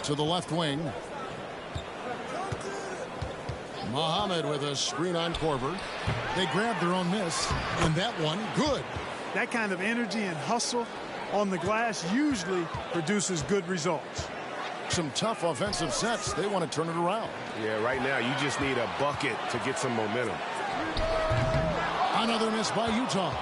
To the left wing. Muhammad with a screen on Korver. They grabbed their own miss. And that one, good. That kind of energy and hustle on the glass usually produces good results. Some tough offensive sets. They want to turn it around. Yeah, right now you just need a bucket to get some momentum. Another miss by Utah.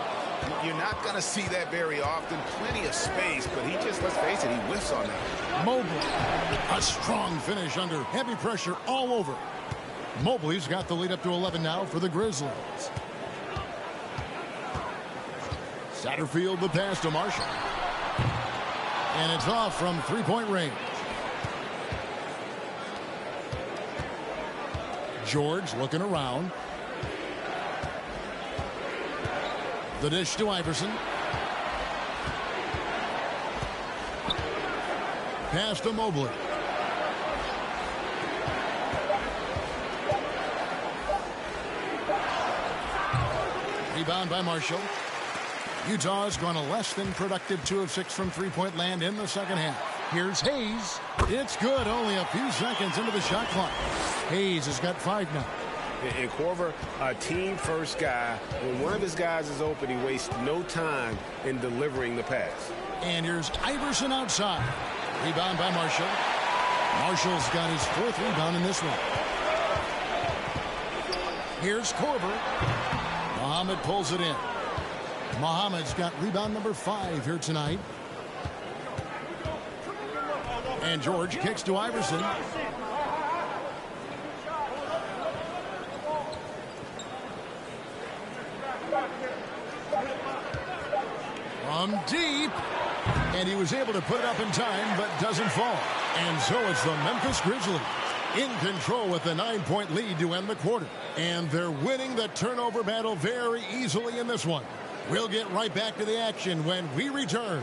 You're not going to see that very often. Plenty of space, but he just, let's face it, he whiffs on that. Mobley. A strong finish under heavy pressure all over. Mobley's got the lead up to 11 now for the Grizzlies. Satterfield the pass to Marshall. And it's off from three-point range. George looking around. The dish to Iverson. Pass to Mobley. Rebound by Marshall. Utah has gone a less than productive 2 of 6 from three-point land in the second half. Here's Hayes. It's good. Only a few seconds into the shot clock. Hayes has got 5 now. And Korver, a team-first guy. When one of his guys is open, he wastes no time in delivering the pass. And here's Iverson outside. Rebound by Marshall. Marshall's got his 4th rebound in this one. Here's Korver. Muhammad pulls it in. Muhammad's got rebound number 5 here tonight. And George kicks to Iverson. From deep. And he was able to put it up in time, but doesn't fall. And so it's the Memphis Grizzlies in control with a 9-point lead to end the quarter. And they're winning the turnover battle very easily in this one. We'll get right back to the action when we return.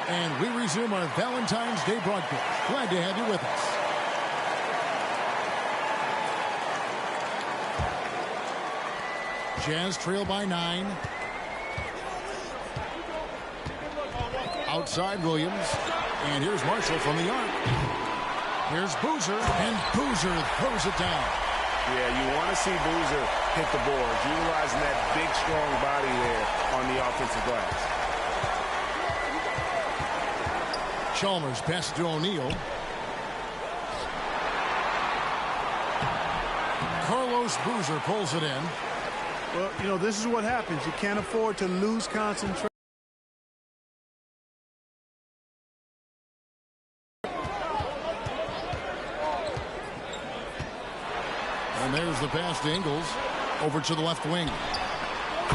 And we resume our Valentine's Day broadcast. Glad to have you with us. Jazz trail by 9. Outside Williams. And here's Marshall from the arc. Here's Boozer. And Boozer throws it down. Yeah, you want to see Boozer hit the boards, utilizing that big, strong body there on the offensive glass. Chalmers passes to O'Neal. Carlos Boozer pulls it in. Well, you know, this is what happens. You can't afford to lose concentration. And there's the pass to Ingles. Over to the left wing.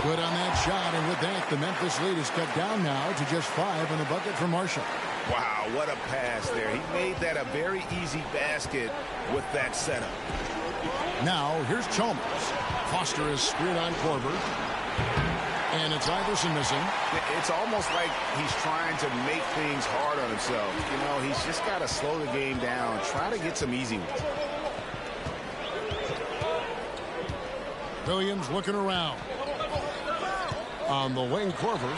Good on that shot, and with that, the Memphis lead is cut down now to just 5 in the bucket for Marshall. Wow, what a pass there. He made that a very easy basket with that setup. Now, here's Chalmers. Foster is screwed on Korver. And it's Iverson missing. It's almost like he's trying to make things hard on himself. You know, he's just got to slow the game down, try to get some easy ones. Williams looking around. On the wing, Korver.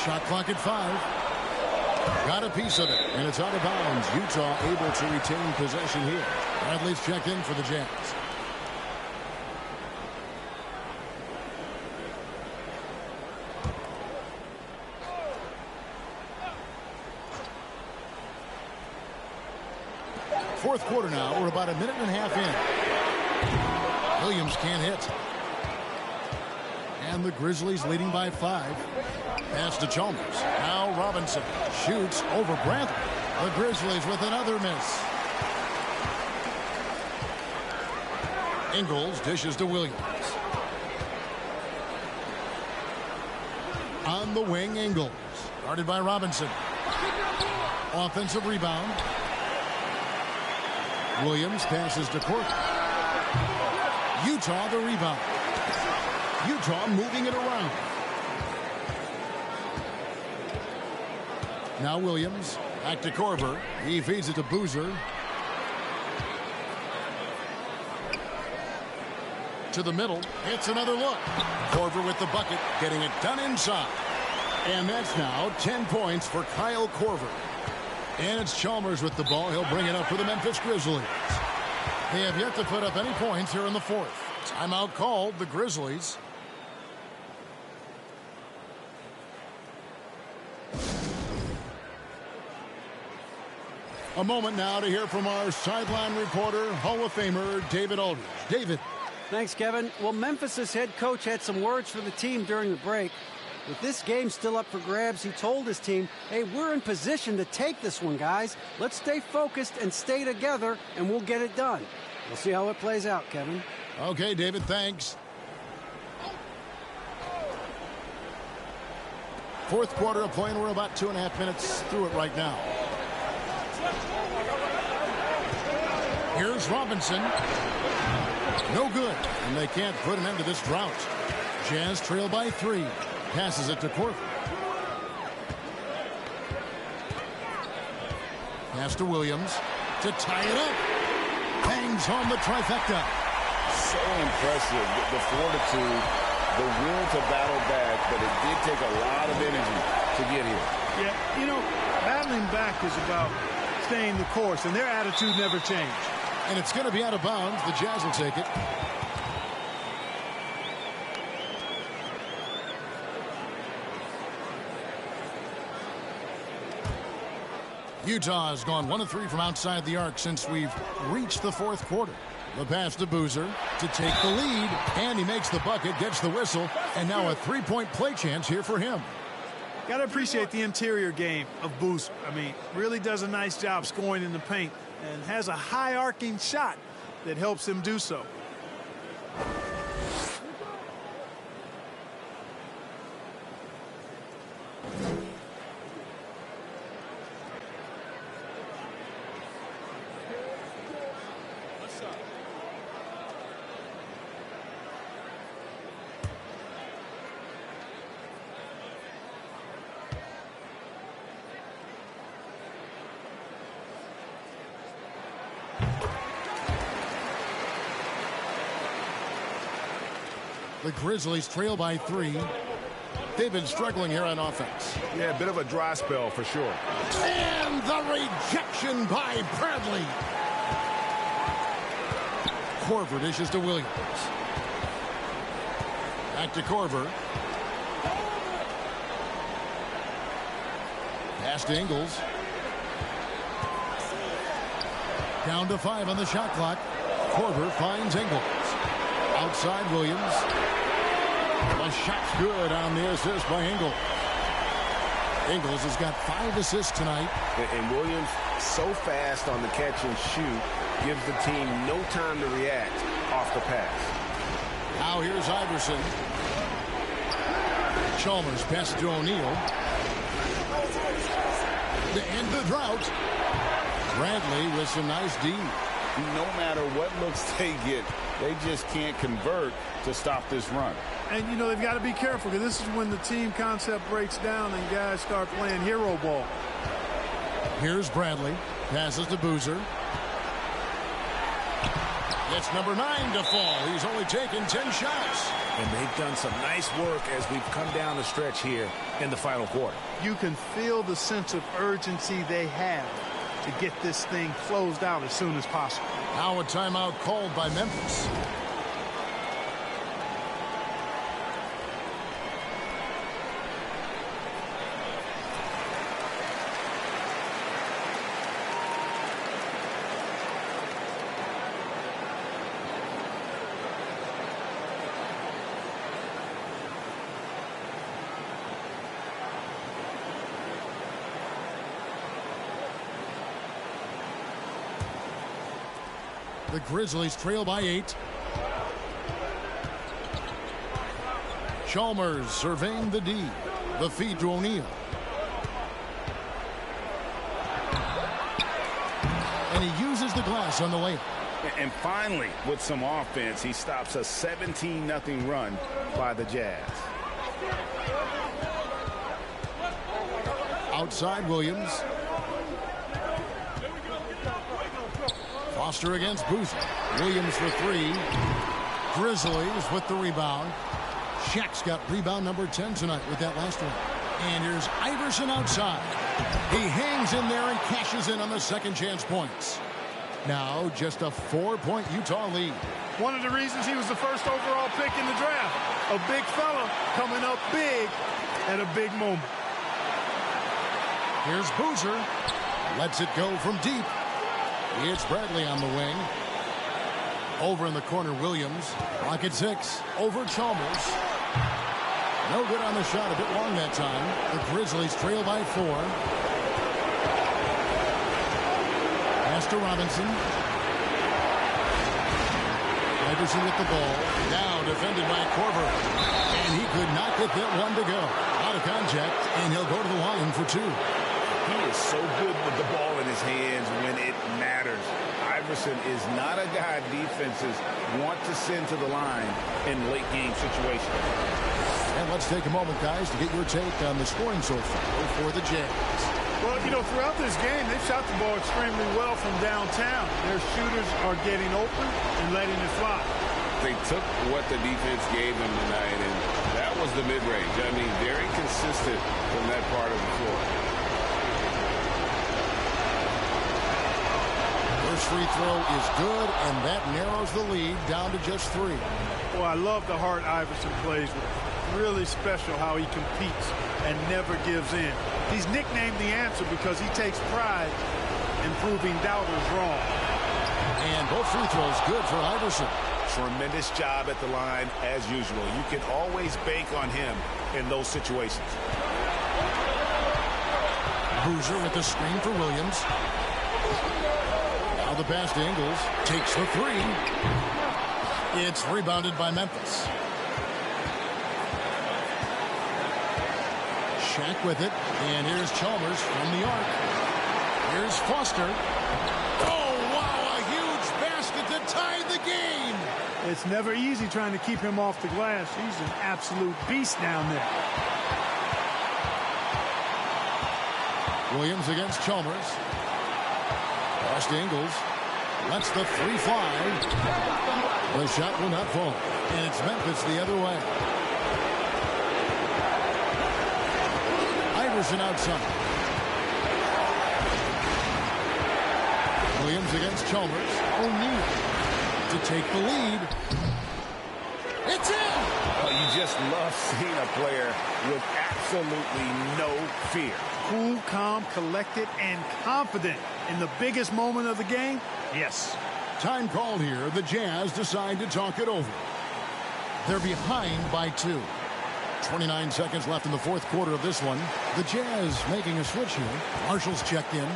Shot clock at 5. Got a piece of it, and it's out of bounds. Utah able to retain possession here. Bradley's checked in for the Jazz. Fourth quarter now. We're about a minute and a half in. Williams can't hit. And the Grizzlies leading by 5. Pass to Chalmers. Now Robinson shoots over Bradley. The Grizzlies with another miss. Ingles dishes to Williams. On the wing, Ingles. Guarded by Robinson. Offensive rebound. Williams passes to Court. Utah the rebound. Utah moving it around. Now Williams. Back to Korver. He feeds it to Boozer. To the middle. It's another look. Korver with the bucket. Getting it done inside. And that's now 10 points for Kyle Korver. And it's Chalmers with the ball. He'll bring it up for the Memphis Grizzlies. They have yet to put up any points here in the fourth. Timeout called, the Grizzlies. A moment now to hear from our sideline reporter, Hall of Famer David Aldridge. David. Thanks, Kevin. Well, Memphis's head coach had some words for the team during the break. With this game still up for grabs, he told his team, hey, we're in position to take this one, guys. Let's stay focused and stay together, and we'll get it done. We'll see how it plays out, Kevin. Okay, David, thanks. Fourth quarter of play, and we're about 2.5 minutes through it right now. Here's Robinson. No good, and they can't put an end to this drought. Jazz trail by 3. Passes it to Korver. Pass to Williams to tie it up. Bangs home the trifecta. So impressive, the fortitude, the will to battle back, but it did take a lot of energy to get here. Yeah, you know, battling back is about staying the course, and their attitude never changed. And it's going to be out of bounds. The Jazz will take it. Utah has gone 1 of 3 from outside the arc since we've reached the fourth quarter. The pass to Boozer to take the lead, and he makes the bucket, gets the whistle, and now a 3-point play chance here for him. Got to appreciate the interior game of Boozer. I mean, really does a nice job scoring in the paint and has a high arcing shot that helps him do so. The Grizzlies trail by 3. They've been struggling here on offense. Yeah, a bit of a dry spell for sure. And the rejection by Bradley. Korver dishes to Williams. Back to Korver. Pass to Ingles. Down to 5 on the shot clock. Korver finds Ingles. Outside Williams. The shot's good on the assist by Ingles. Ingles has got 5 assists tonight. And Williams, so fast on the catch and shoot, gives the team no time to react off the pass. Now here's Iverson. Chalmers passes to O'Neal. To end the drought. Bradley with some nice D. No matter what looks they get, they just can't convert to stop this run. And, you know, they've got to be careful because this is when the team concept breaks down and guys start playing hero ball. Here's Bradley. Passes to Boozer. Gets number 9 to fall. He's only taken 10 shots. And they've done some nice work as we've come down the stretch here in the final quarter. You can feel the sense of urgency they have to get this thing closed out as soon as possible. Now a timeout called by Memphis. The Grizzlies trail by 8. Chalmers surveying the D. The feed to O'Neal. And he uses the glass on the layup. And finally, with some offense, he stops a 17-0 run by the Jazz. Outside Williams. Foster against Boozer. Williams for 3. Grizzlies with the rebound. Shaq's got rebound number 10 tonight with that last one. And here's Iverson outside. He hangs in there and cashes in on the second chance points. Now just a 4-point Utah lead. One of the reasons he was the first overall pick in the draft. A big fella coming up big at a big moment. Here's Boozer. Lets it go from deep. It's Bradley on the wing. Over in the corner, Williams. Block at 6. Over Chalmers. No good on the shot. A bit long that time. The Grizzlies trail by 4. Pass to Robinson. Iverson with the ball. Now defended by Korver. And he could not get that one to go. Out of contact, and he'll go to the line for 2. He is so good with the ball in his hands when it matters. Iverson is not a guy defenses want to send to the line in late game situations. And let's take a moment, guys, to get your take on the scoring so far for the Jazz. Well, you know, throughout this game, they've shot the ball extremely well from downtown. Their shooters are getting open and letting it fly. They took what the defense gave them tonight, and that was the mid-range. I mean, very consistent from that part of the floor. First free throw is good, and that narrows the lead down to just 3. Well, I love the heart Iverson plays with. Really special how he competes and never gives in. He's nicknamed the answer because he takes pride in proving doubters wrong. And both free throws good for Iverson. Tremendous job at the line as usual. You can always bank on him in those situations. Boozer with the screen for Williams. Now the pass to Ingles. Takes the 3. It's rebounded by Memphis. Shaq with it. And here's Chalmers from the arc. Here's Foster. Oh, wow, a huge basket to tie the game. It's never easy trying to keep him off the glass. He's an absolute beast down there. Williams against Chalmers. Pass to Ingles. Lets the three fly. The shot will not fall. And it's Memphis the other way. Iverson outside. Williams against Chalmers. O'Neal to take the lead. It's in! Oh, you just love seeing a player with absolutely no fear. Cool, calm, collected, and confident in the biggest moment of the game. Yes. Time called here. The Jazz decide to talk it over. They're behind by 2. 29 seconds left in the fourth quarter of this one. The Jazz making a switch here. Marshall's checked in.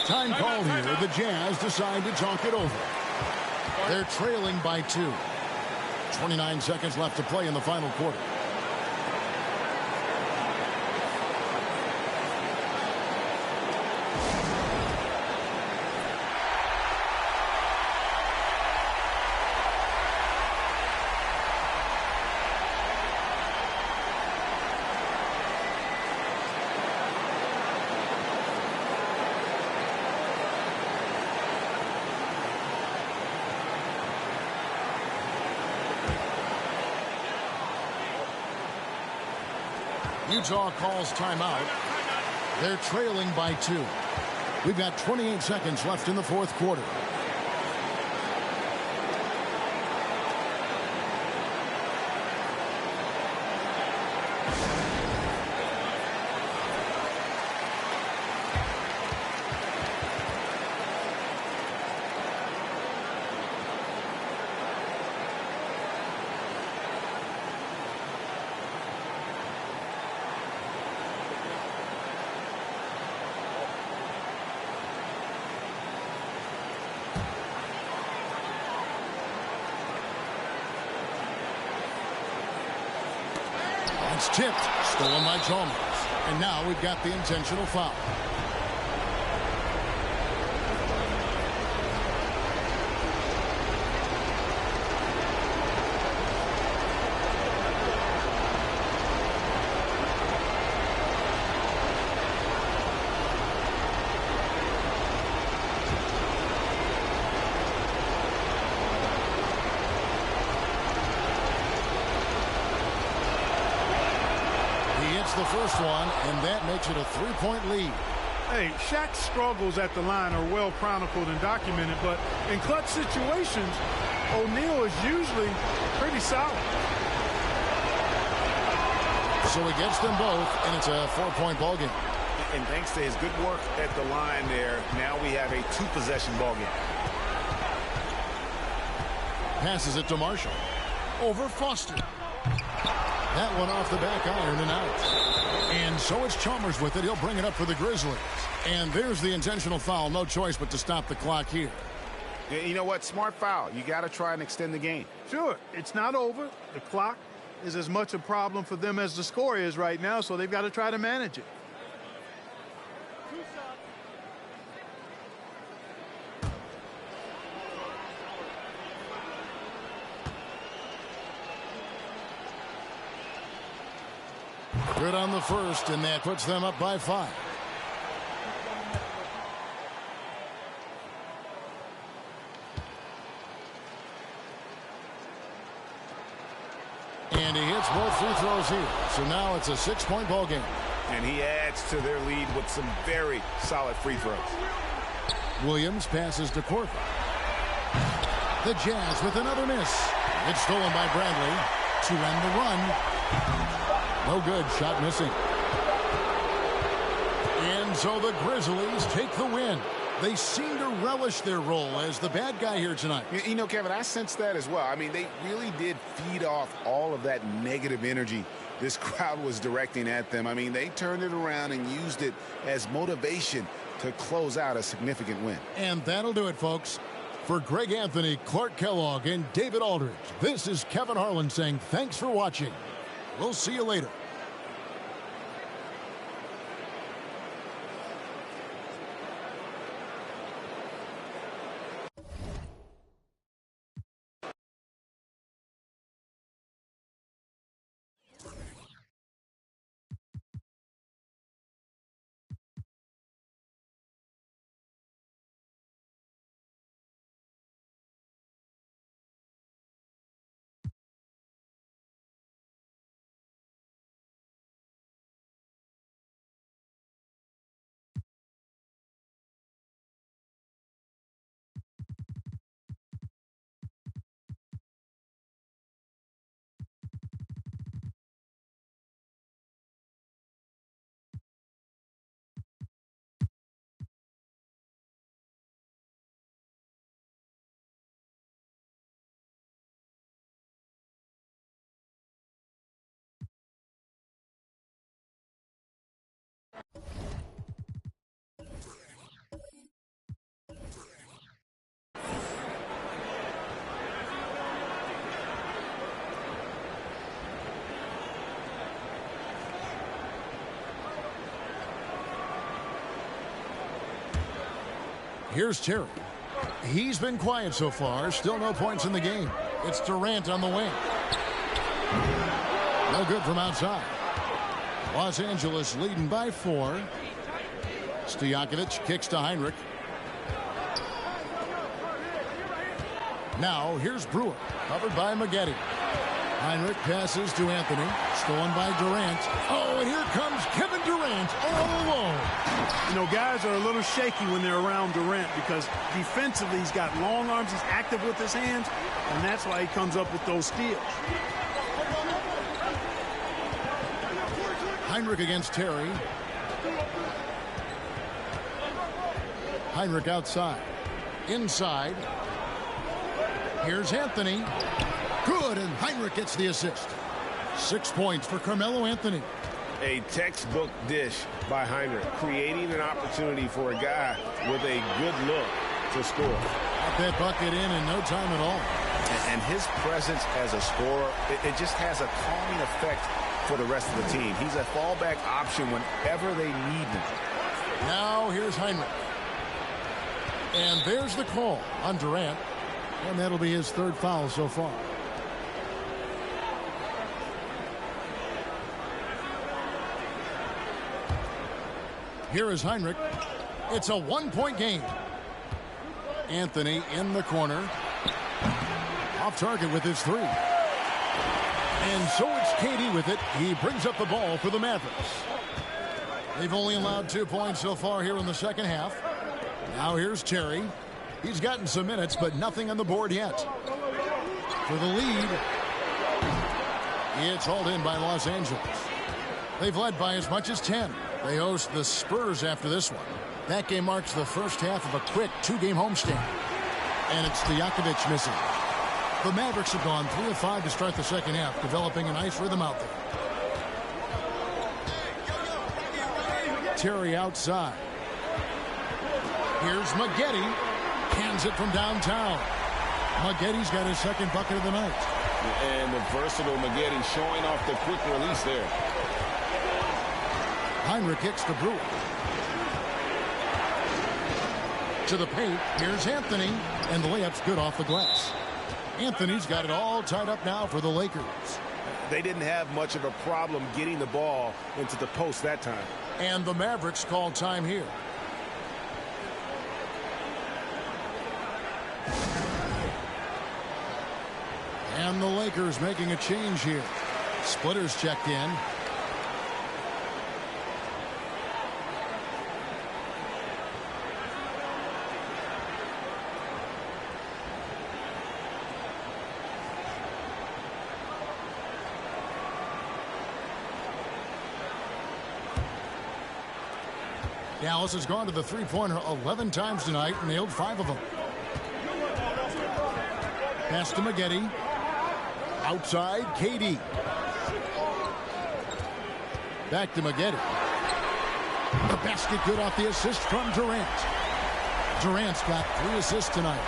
Time called here. The Jazz decide to talk it over. They're trailing by 2. 29 seconds left to play in the final quarter. Utah calls timeout. They're trailing by 2. We've got 28 seconds left in the fourth quarter. It's tipped. Stolen by Chalmers. And now we've got the intentional foul. The first one, and that makes it a 3-point lead. Hey, Shaq's struggles at the line are well chronicled and documented, but in clutch situations, O'Neal is usually pretty solid. So he gets them both, and it's a 4-point ball game. And thanks to his good work at the line there, now we have a 2-possession ball game. Passes it to Marshall. Over Foster. That one off the back iron and out. And so it's Chalmers with it. He'll bring it up for the Grizzlies. And there's the intentional foul. No choice but to stop the clock here. You know what? Smart foul. You got to try and extend the game. Sure. It's not over. The clock is as much a problem for them as the score is right now, so they've got to try to manage it. Good on the first, and that puts them up by 5. And he hits both free throws here. So now it's a 6-point ball game. And he adds to their lead with some very solid free throws. Williams passes to Corker. The Jazz with another miss. It's stolen by Bradley to end the run. No good. Shot missing. And so the Grizzlies take the win. They seem to relish their role as the bad guy here tonight. You know, Kevin, I sense that as well. I mean, they really did feed off all of that negative energy this crowd was directing at them. I mean, they turned it around and used it as motivation to close out a significant win. And that'll do it, folks. For Greg Anthony, Clark Kellogg, and David Aldridge, this is Kevin Harlan saying thanks for watching. We'll see you later. Here's Terry. He's been quiet so far. Still no points in the game. It's Durant on the wing. No good from outside. Los Angeles leading by 4. Stojakovic kicks to Heinrich. Now here's Brewer, covered by Maggette. Heinrich passes to Anthony, stolen by Durant. Oh, and here comes Kevin Durant all alone. You know, guys are a little shaky when they're around Durant because defensively he's got long arms, he's active with his hands, and that's why he comes up with those steals. Heinrich against Terry. Heinrich outside. Inside. Here's Anthony. Good, and Heinrich gets the assist. 6 points for Carmelo Anthony. A textbook dish by Heinrich, creating an opportunity for a guy with a good look to score. Got that bucket in no time at all. And his presence as a scorer, it just has a calming effect for the rest of the team. He's a fallback option whenever they need him. Now here's Heinrich. And there's the call on Durant. And that'll be his 3rd foul so far. Here is Heinrich. It's a 1-point game. Anthony in the corner. Off target with his 3. And so it's KD with it. He brings up the ball for the Mavericks. They've only allowed 2 points so far here in the second half. Now here's Terry. He's gotten some minutes, but nothing on the board yet. For the lead, it's hauled in by Los Angeles. They've led by as much as 10. They host the Spurs after this one. That game marks the first half of a quick 2-game homestand. And it's Stojakovic missing. The Mavericks have gone 3 of 5 to start the second half, developing a nice rhythm out there. Terry outside. Here's Maggette. Hands it from downtown. Maggette's got his 2nd bucket of the night. And the versatile Maggette showing off the quick release there. Heinrich kicks to Brewer. To the paint. Here's Anthony. And the layup's good off the glass. Anthony's got it all tied up now for the Lakers. They didn't have much of a problem getting the ball into the post that time. And the Mavericks call time here. And the Lakers making a change here. Splitters checked in. Dallas has gone to the three-pointer 11 times tonight and nailed 5 of them. Pass to Maggette. Outside, KD. Back to Maggette. The basket good off the assist from Durant. Durant's got 3 assists tonight.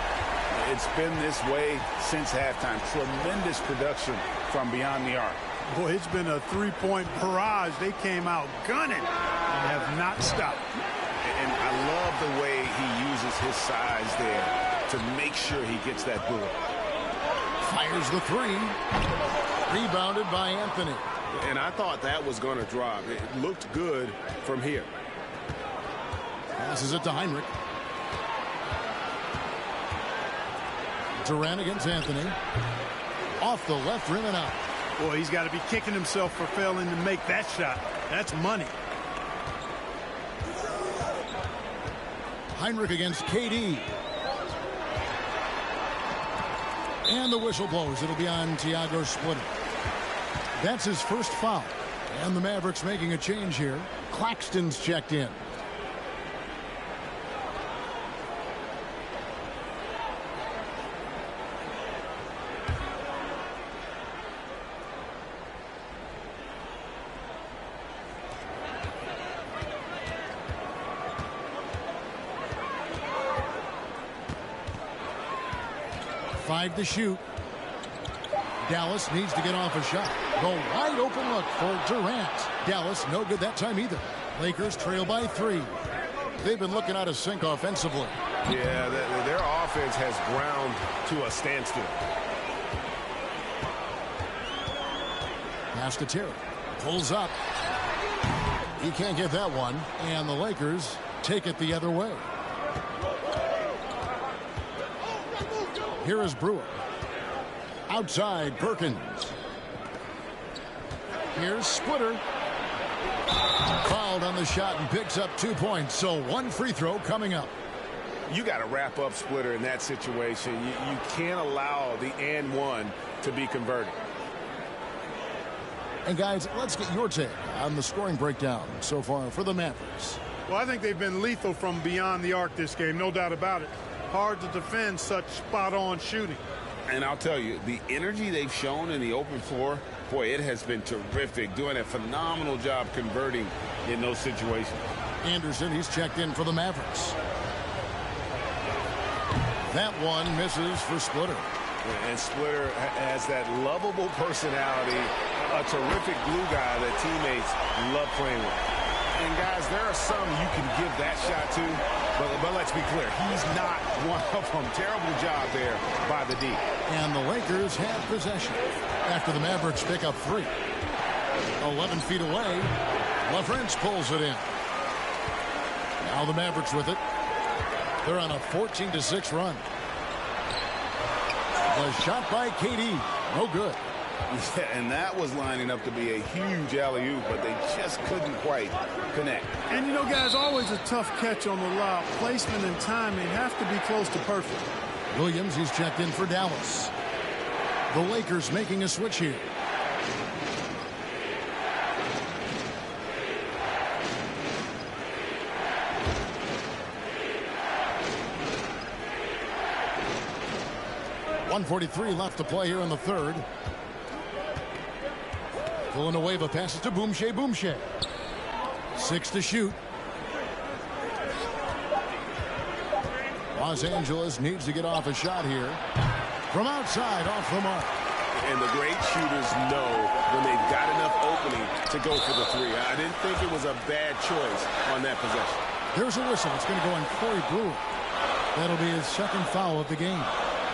It's been this way since halftime. Tremendous production from beyond the arc. Boy, it's been a 3-point barrage. They came out gunning and have not stopped. And I love the way he uses his size there to make sure he gets that board. Fires the 3. Rebounded by Anthony. And I thought that was going to drop. It looked good from here. Passes it to Heinrich. Durant against Anthony. Off the left rim and out. Boy, he's got to be kicking himself for failing to make that shot. That's money. Heinrich against KD. And the whistle blows. It'll be on Thiago Splitter. That's his first foul. And the Mavericks making a change here. Claxton's checked in. Five to shoot. Dallas needs to get off a shot. The wide open look for Durant. Dallas no good that time either. Lakers trail by 3. They've been looking out of sync offensively. Yeah, their offense has ground to a standstill. Pass to Terry. Pulls up. He can't get that one. And the Lakers take it the other way. Here is Brewer. Outside, Perkins. Here's Splitter. Fouled on the shot and picks up 2 points. So one free throw coming up. You got to wrap up Splitter in that situation. You can't allow the and one to be converted. And guys, let's get your take on the scoring breakdown so far for the Mavericks. Well, I think they've been lethal from beyond the arc this game, no doubt about it. Hard to defend such spot-on shooting. And I'll tell you, the energy they've shown in the open floor, boy, it has been terrific. Doing a phenomenal job converting in those situations. Anderson, he's checked in for the Mavericks. That one misses for Splitter. And Splitter has that lovable personality, a terrific glue guy that teammates love playing with. And guys, there are some you can give that shot to, but let's be clear, he's not one of them. Terrible job there by the D. And the Lakers have possession after the Mavericks pick up 3. 11 feet away, LaFrance pulls it in. Now the Mavericks with it. They're on a 14-6 run. The shot by KD, no good. Yeah, and that was lining up to be a huge alley-oop, but they just couldn't quite connect. And, you know, guys, always a tough catch on the lob. Placement and timing have to be close to perfect. Williams, he's checked in for Dallas. The Lakers making a switch here. .143 left to play here in the third. Villanueva passes to Boumtje. 6 to shoot. Los Angeles needs to get off a shot here. From outside, off the mark. And the great shooters know when they've got enough opening to go for the 3. I didn't think it was a bad choice on that possession. There's a whistle. It's going to go on Corey Brewer. That'll be his second foul of the game.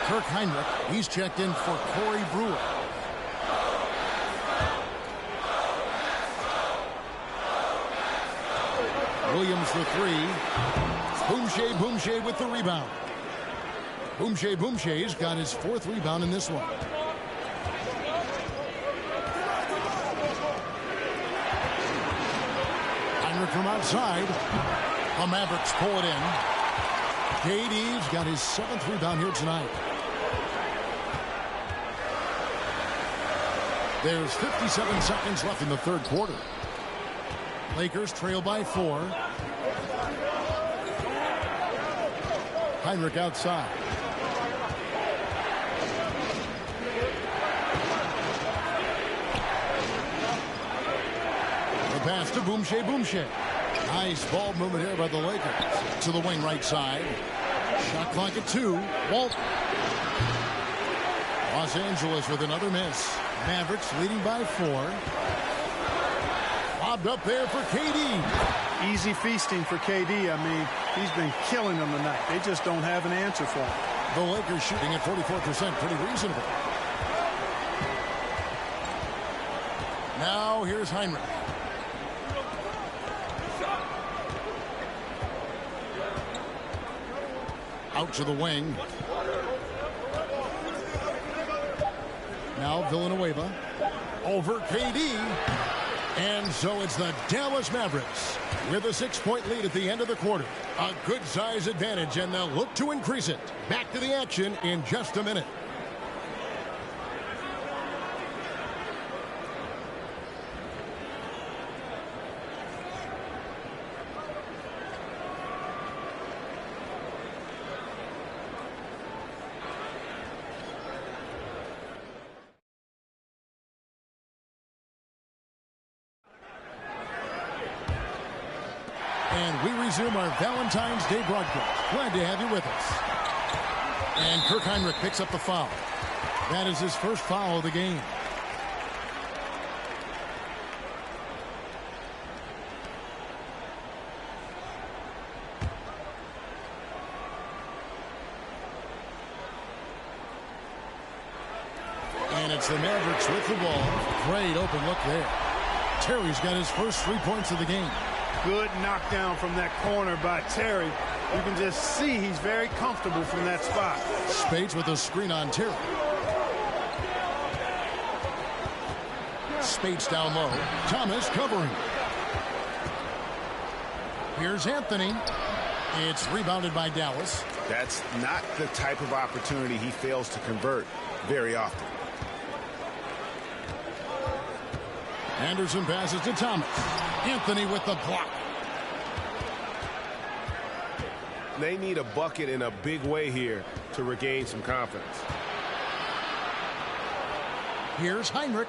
Kirk Heinrich, he's checked in for Corey Brewer. Williams for 3. Boumtje with the rebound. Boumtje's got his 4th rebound in this one. Heinrich from outside. The Mavericks pull it in. KD's got his 7th rebound here tonight. There's 57 seconds left in the third quarter. Lakers trail by 4. Heinrich outside. The pass to Boumtje. Nice ball movement here by the Lakers. To the wing right side. Shot clock at 2. Walt. Los Angeles with another miss. Mavericks leading by 4. Lobbed up there for KD. Easy feasting for KD. I mean, he's been killing them tonight. They just don't have an answer for him. The Lakers shooting at 44%. Pretty reasonable. Now here's Heinrich. Out to the wing. Now Villanueva over KD. And so it's the Dallas Mavericks with a 6-point lead at the end of the quarter. A good size advantage, and they'll look to increase it. Back to the action in just a minute. And we resume our Valentine's Day broadcast. Glad to have you with us. And Kirk Heinrich picks up the foul. That is his first foul of the game. It's the Mavericks with the ball. Great open look there. Terry's got his first 3 points of the game. Good knockdown from that corner by Terry. You can just see he's very comfortable from that spot. Spades with a screen on Terry. Spades down low. Thomas covering. Here's Anthony. It's rebounded by Dallas. That's not the type of opportunity he fails to convert very often. Anderson passes to Thomas. Anthony with the block. They need a bucket in a big way here to regain some confidence. Here's Heinrich.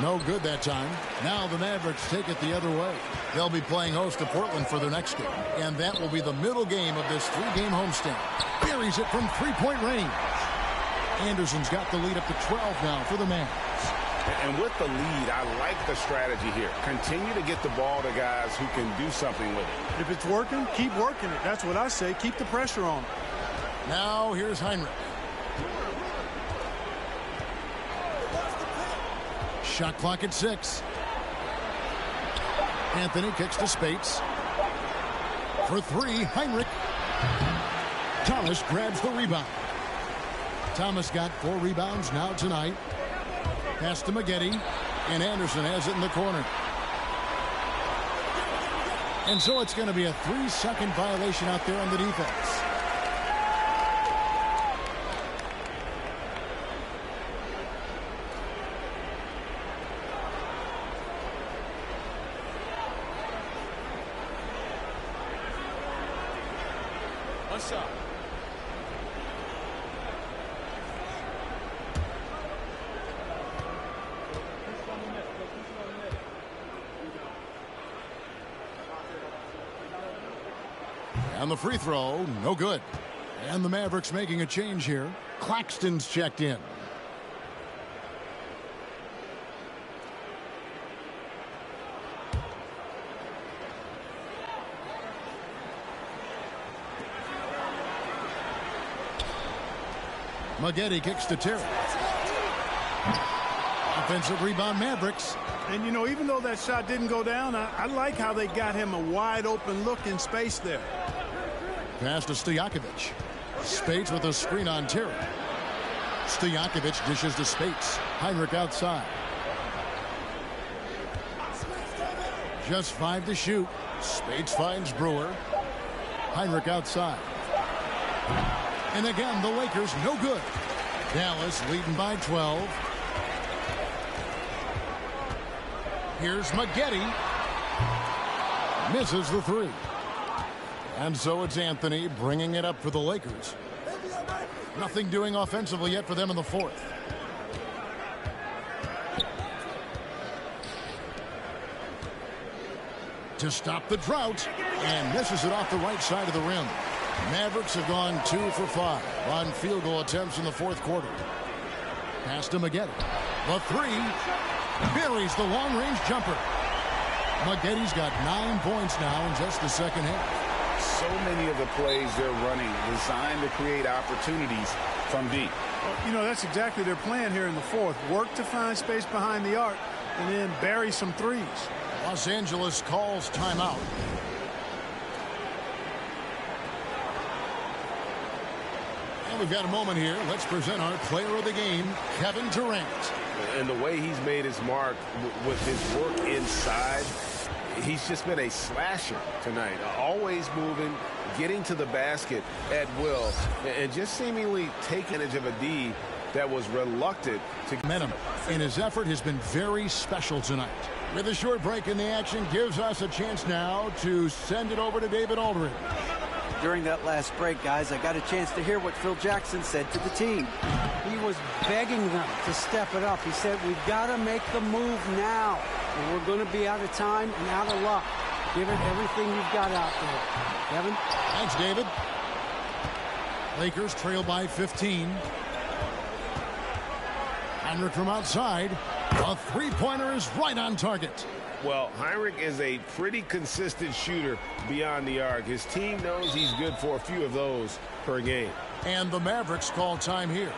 No good that time. Now the Mavericks take it the other way. They'll be playing host to Portland for their next game. And that will be the middle game of this 3-game homestand. Buries it from 3-point range. Anderson's got the lead up to 12 now for the Mavs. And with the lead, I like the strategy here. Continue to get the ball to guys who can do something with it. If it's working, keep working it. That's what I say. Keep the pressure on. Now here's Heinrich. Shot clock at 6. Anthony kicks to Speights. For 3, Heinrich. Thomas grabs the rebound. Thomas got 4 rebounds now tonight. Pass to Maggette, and Anderson has it in the corner. And so it's going to be a 3-second violation out there on the defense. One shot. And the free throw, no good. And the Mavericks making a change here. Claxton's checked in. Maggette kicks to Terry. Offensive rebound, Mavericks. And, you know, even though that shot didn't go down, I like how they got him a wide open look in space there. Pass to Stojakovic. Speights with a screen on Terry. Stojakovic dishes to Speights. Heinrich outside. Just 5 to shoot. Speights finds Brewer. Heinrich outside. And again, the Lakers no good. Dallas leading by 12. Here's Maggette. Misses the 3. And so it's Anthony bringing it up for the Lakers. Nothing doing offensively yet for them in the 4th. To stop the drought, and misses it off the right side of the rim. Mavericks have gone 2 for 5 on field goal attempts in the 4th quarter. Pass to Maggette. The 3 buries the long-range jumper. Maggette's got 9 points now in just the second half. So many of the plays they're running designed to create opportunities from deep. Well, you know, that's exactly their plan here in the 4th. Work to find space behind the arc and then bury some threes. Los Angeles calls timeout. And we've got a moment here. Let's present our player of the game, Kevin Durant. And the way he's made his mark with his work inside, he's just been a slasher tonight. Always moving, getting to the basket at will, and just seemingly taking advantage of a D that was reluctant to get him. And his effort has been very special tonight. With a short break in the action, gives us a chance now to send it over to David Aldridge. During that last break, guys, I got a chance to hear what Phil Jackson said to the team. He was begging them to step it up. He said, we've got to make the move now, or we're going to be out of time and out of luck. Give it everything you've got out there. Kevin? Thanks, David. Lakers trail by 15. Heinrich from outside. A three-pointer is right on target. Well, Heinrich is a pretty consistent shooter beyond the arc. His team knows he's good for a few of those per game. And the Mavericks call time here.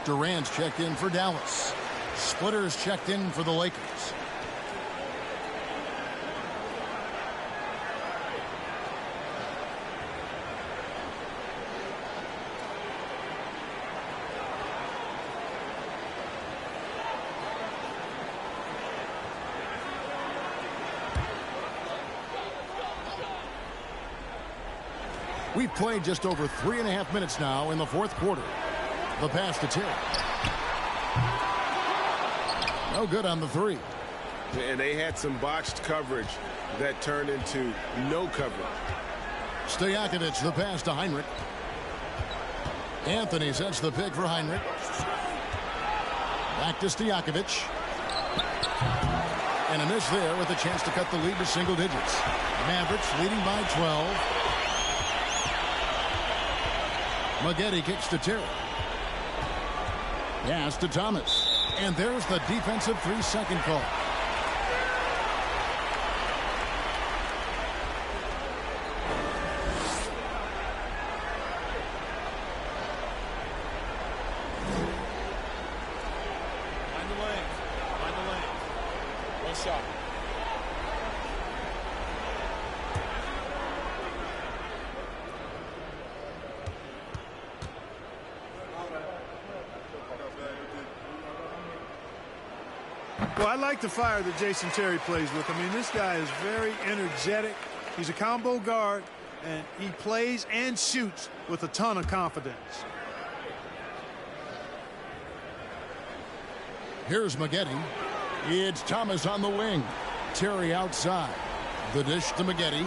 Durant's checked in for Dallas. Splitter's checked in for the Lakers. We've played just over 3.5 minutes now in the fourth quarter. The pass to Terry. No good on the three. And they had some botched coverage that turned into no coverage. Stojakovic, the pass to Heinrich. Anthony sets the pick for Heinrich. Back to Stojakovic. And a miss there with a chance to cut the lead to single digits. Mavericks leading by 12. Maggette kicks to Terry. Pass to Thomas. And there's the defensive 3-second call. Find the lane. Find the lane. One shot. Well, I like the fire that Jason Terry plays with. I mean, this guy is very energetic. He's a combo guard, and he plays and shoots with a ton of confidence. Here's Maggette. It's Thomas on the wing. Terry outside. The dish to Maggette.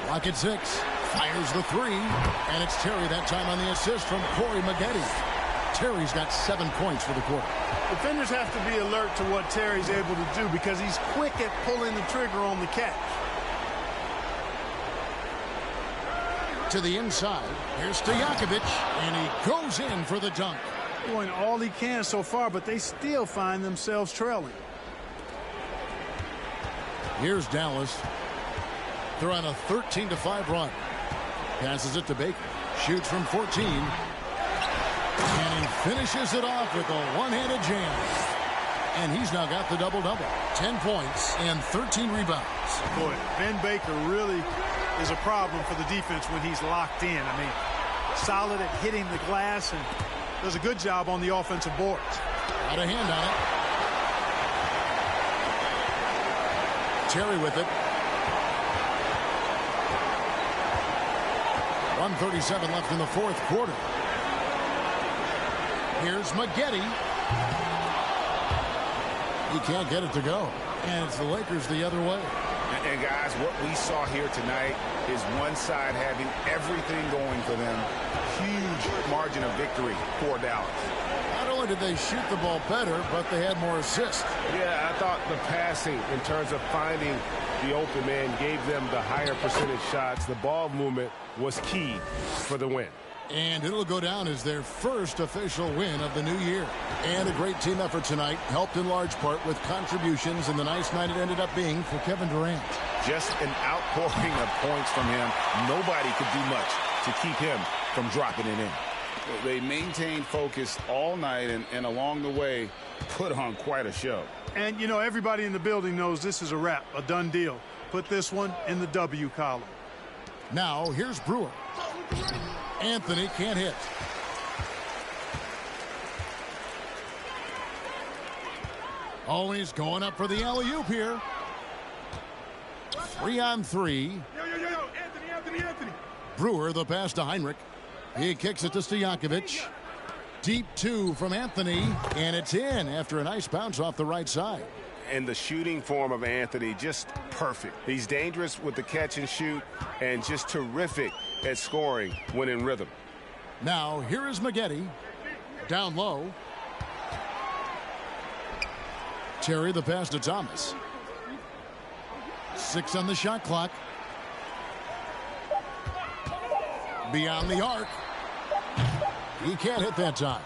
Lock at 6. Fires the three. And it's Terry that time on the assist from Corey Maggette. Terry's got 7 points for the quarter. Defenders have to be alert to what Terry's able to do because he's quick at pulling the trigger on the catch. To the inside. Here's Stojakovic. And he goes in for the dunk. Doing all he can so far, but they still find themselves trailing. Here's Dallas. They're on a 13-5 run. Passes it to Baker. Shoots from 14. And he finishes it off with a one-handed jam. And he's now got the double-double. 10 points and 13 rebounds. Boy, Ben Baker really is a problem for the defense when he's locked in. I mean, solid at hitting the glass and does a good job on the offensive boards. Got a hand on it. Terry with it. 1:37 left in the fourth quarter. Here's Maggette. He can't get it to go. And it's the Lakers the other way. And guys, what we saw here tonight is one side having everything going for them. Huge margin of victory for Dallas. Not only did they shoot the ball better, but they had more assists. Yeah, I thought the passing in terms of finding the open man gave them the higher percentage shots. The ball movement was key for the win. And it'll go down as their first official win of the new year. And a great team effort tonight, helped in large part with contributions in the nice night it ended up being for Kevin Durant. Just an outpouring of points from him. Nobody could do much to keep him from dropping it in. They maintained focus all night and along the way put on quite a show. And, you know, everybody in the building knows this is a wrap, a done deal. Put this one in the W column. Now, here's Brewer. Anthony can't hit. Oh, he's going up for the alley-oop here. 3-on-3. Anthony. Brewer, the pass to Heinrich. He kicks it to Stojakovic. Deep two from Anthony, and it's in after a nice bounce off the right side. And the shooting form of Anthony, just perfect. He's dangerous with the catch and shoot and just terrific at scoring when in rhythm. Now, here is Maggette. Down low. Terry, the pass to Thomas. 6 on the shot clock. Beyond the arc. He can't hit that time.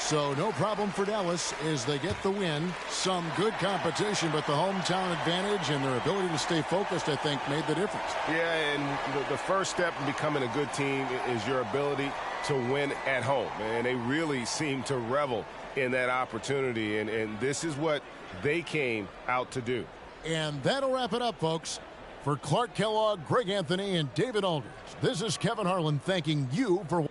So no problem for Dallas as they get the win. Some good competition, but the hometown advantage and their ability to stay focused, I think, made the difference. Yeah, and the first step in becoming a good team is your ability to win at home. And they really seem to revel in that opportunity. And this is what they came out to do. And that'll wrap it up, folks. For Clark Kellogg, Greg Anthony, and David Aldridge, this is Kevin Harlan thanking you for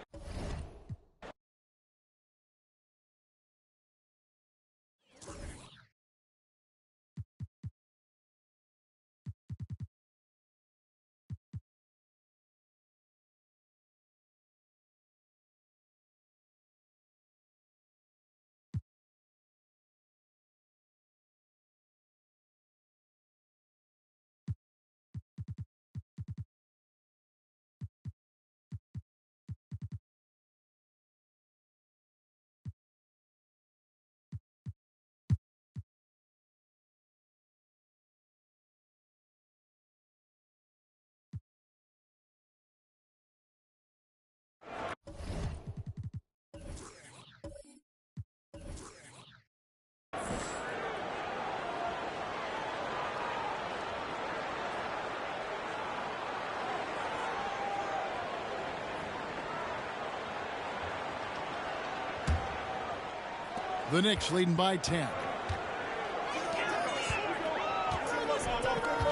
the Knicks leading by 10.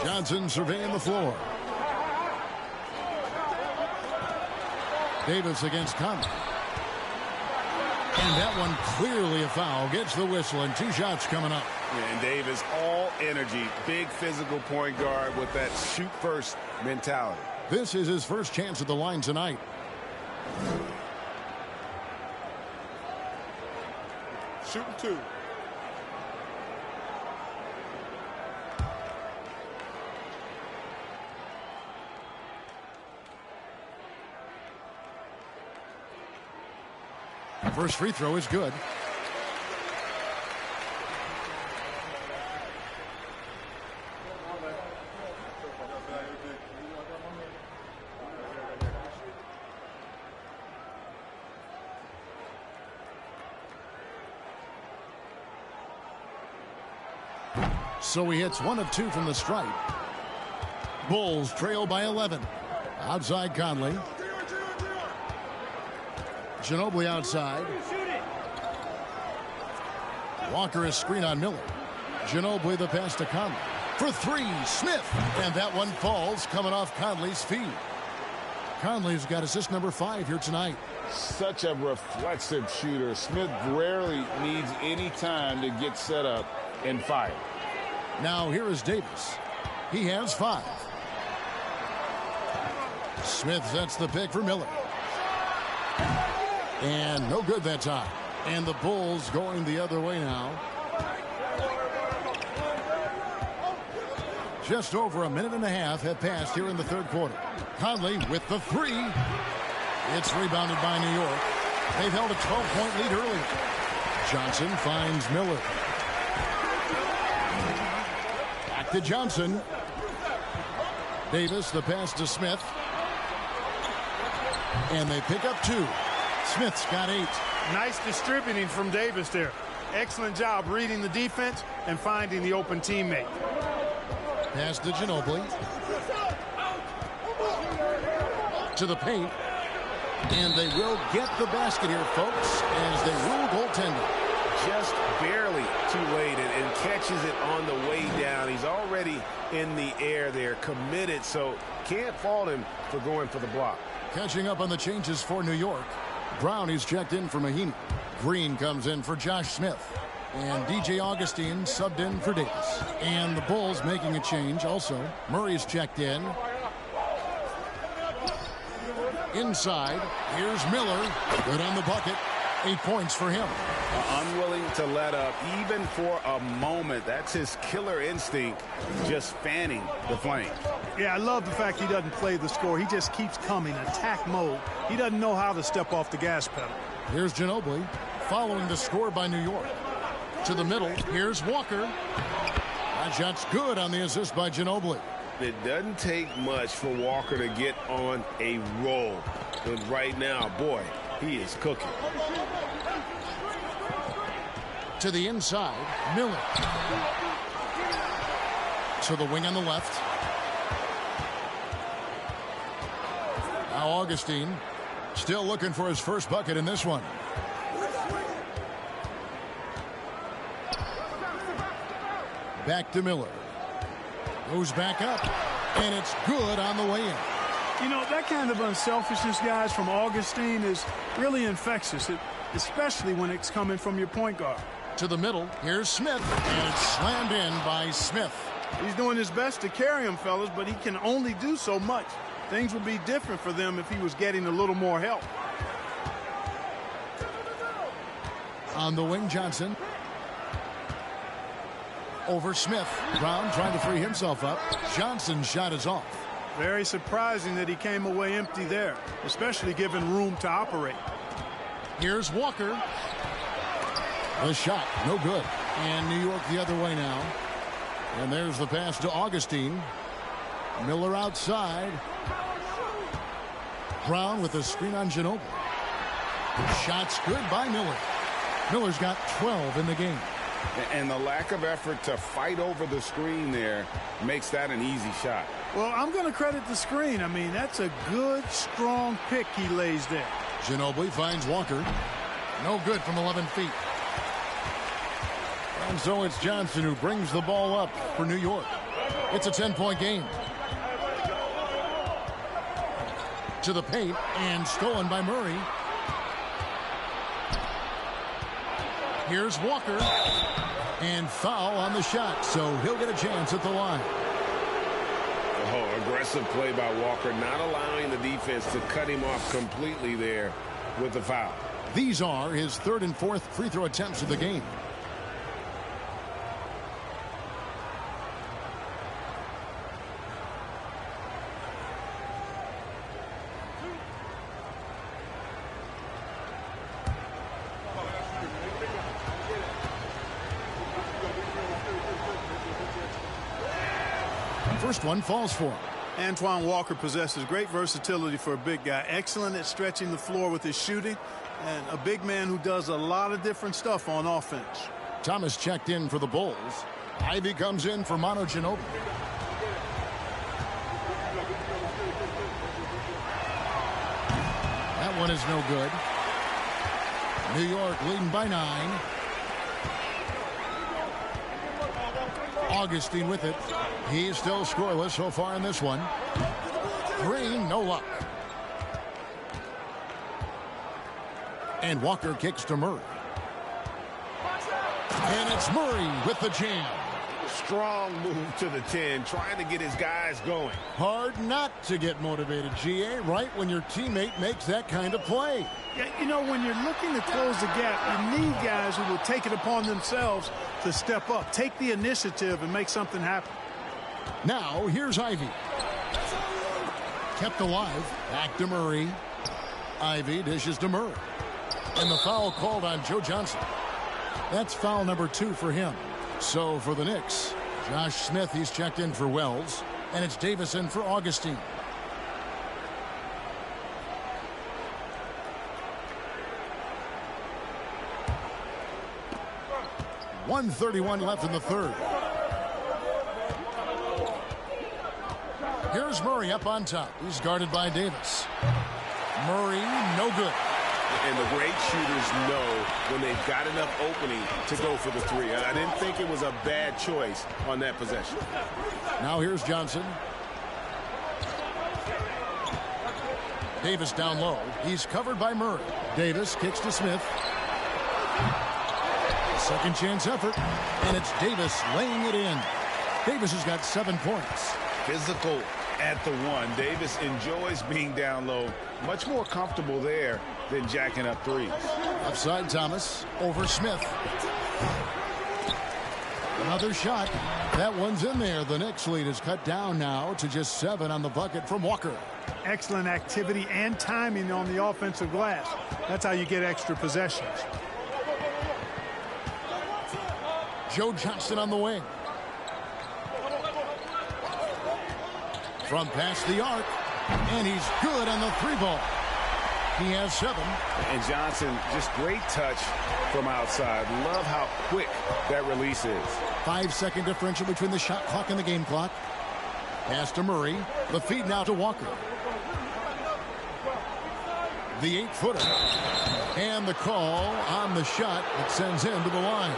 Johnson surveying the floor. Davis against Conley. And that one clearly a foul. Gets the whistle and 2 shots coming up. And Davis, all energy, big physical point guard with that shoot first mentality. This is his first chance at the line tonight. Shooting 2. First free throw is good. So he hits 1 of 2 from the stripe. Bulls trail by 11. Outside Conley. Ginobili outside. Walker is screen on Miller. Ginobili the pass to Conley. For 3, Smith. And that one falls coming off Conley's feet. Conley's got assist number 5 here tonight. Such a reflexive shooter. Smith rarely needs any time to get set up and fire. Now here is Davis. He has 5. Smith sets the pick for Miller. And no good that time. And the Bulls going the other way now. Just over a minute and a half have passed here in the third quarter. Conley with the 3. It's rebounded by New York. They've held a 12-point lead earlier. Johnson finds Miller. Back to Johnson. Davis, the pass to Smith. And they pick up 2. Smith's got 8. Nice distributing from Davis there. Excellent job reading the defense and finding the open teammate. Pass to Ginobili. To the paint. And they will get the basket here, folks, as they rule goaltending. Just barely too late and catches it on the way down. He's already in the air there, committed, so can't fault him for going for the block. Catching up on the changes for New York. Brown is checked in for Mahinmi. Green comes in for Josh Smith. And DJ Augustine subbed in for Davis. And the Bulls making a change also. Murray's checked in. Inside, here's Miller. Good on the bucket. 8 points for him. Unwilling to let up even for a moment. That's his killer instinct, just fanning the flame. Yeah, I love the fact he doesn't play the score. He just keeps coming, attack mode. He doesn't know how to step off the gas pedal. Here's Ginobili following the score by New York. To the middle, here's Walker. That shot's good on the assist by Ginobili. It doesn't take much for Walker to get on a roll. And right now, boy, he is cooking. To the inside, Miller. To the wing on the left. Now Augustine still looking for his first bucket in this one. Back to Miller. Goes back up, and it's good on the way in. You know, that kind of unselfishness, guys, from Augustine is really infectious, especially when it's coming from your point guard. To the middle, here's Smith, and it's slammed in by Smith. He's doing his best to carry him, fellas, but he can only do so much. Things would be different for them if he was getting a little more help. On the wing, Johnson. Over Smith. Brown trying to free himself up. Johnson's shot is off. Very surprising that he came away empty there, especially given room to operate. Here's Walker. The shot, no good. And New York the other way now. And there's the pass to Augustine. Miller outside. Brown with a screen on Ginobili. Shots good by Miller. Miller's got 12 in the game. And the lack of effort to fight over the screen there makes that an easy shot. Well, I'm going to credit the screen. I mean, that's a good, strong pick he lays there. Ginobili finds Walker. No good from 11 feet. And so it's Johnson who brings the ball up for New York. It's a 10-point game. To the paint and stolen by Murray. Here's Walker. And foul on the shot, so he'll get a chance at the line. Oh, aggressive play by Walker, not allowing the defense to cut him off completely there with the foul. These are his third and fourth free throw attempts of the game. First one falls for him. Antoine Walker possesses great versatility for a big guy. Excellent at stretching the floor with his shooting, and a big man who does a lot of different stuff on offense. Thomas checked in for the Bulls. Ivy comes in for Manu Ginobili. That one is no good. New York leading by 9. Augustine with it. He's still scoreless so far in this one. Green, no luck. And Walker kicks to Murray. And it's Murray with the jam. Strong move to the 10, trying to get his guys going. Hard not to get motivated, GA, right when your teammate makes that kind of play. Yeah, you know, when you're looking to close the gap, you need guys who will take it upon themselves to step up, take the initiative, and make something happen. Now, here's Ivy. Kept alive. Back to Murray. Ivy dishes to Murray. And the foul called on Joe Johnson. That's foul number 2 for him. So for the Knicks, Josh Smith, he's checked in for Wells. And it's Davison for Augustine. .131 left in the third. Here's Murray up on top. He's guarded by Davis. Murray, no good. And the great shooters know when they've got enough opening to go for the 3. I didn't think it was a bad choice on that possession. Now here's Johnson. Davis down low. He's covered by Murray. Davis kicks to Smith. Second chance effort. And it's Davis laying it in. Davis has got 7 points. Physical at the 1. Davis enjoys being down low. Much more comfortable there than jacking up threes. Upside Thomas over Smith. Another shot. That one's in there. The Knicks lead is cut down now to just 7 on the bucket from Walker. Excellent activity and timing on the offensive glass. That's how you get extra possessions. Joe Johnson on the wing. From past the arc. And he's good on the 3 ball. He has 7. And Johnson, just great touch from outside. Love how quick that release is. 5-second differential between the shot clock and the game clock. Pass to Murray. The feed now to Walker. The 8-footer. And the call on the shot that sends him to the line.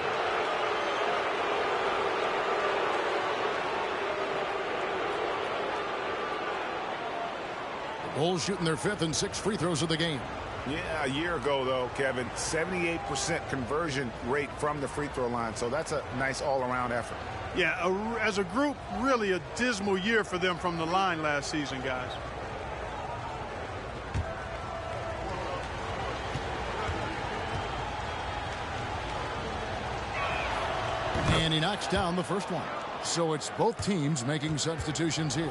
The Bulls shooting their 5th and 6th free throws of the game. Yeah, a year ago, though, Kevin, 78% conversion rate from the free throw line. So that's a nice all-around effort. Yeah, as a group, really a dismal year for them from the line last season, guys. And he knocks down the first one. So it's both teams making substitutions here.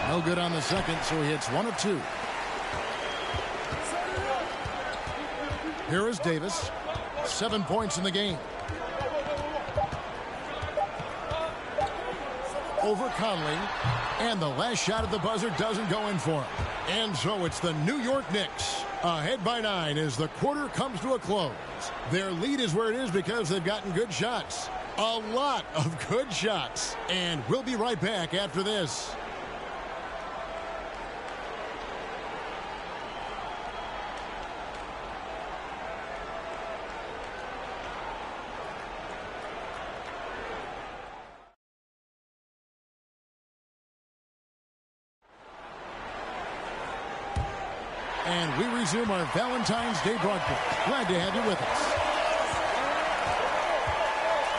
No good on the second, so he hits 1 of 2. Here is Davis. 7 points in the game. Over Conley. And the last shot at the buzzer doesn't go in for him. And so it's the New York Knicks ahead by 9 as the quarter comes to a close. Their lead is where it is because they've gotten good shots. A lot of good shots. And we'll be right back after this. And we resume our Valentine's Day broadcast. Glad to have you with us.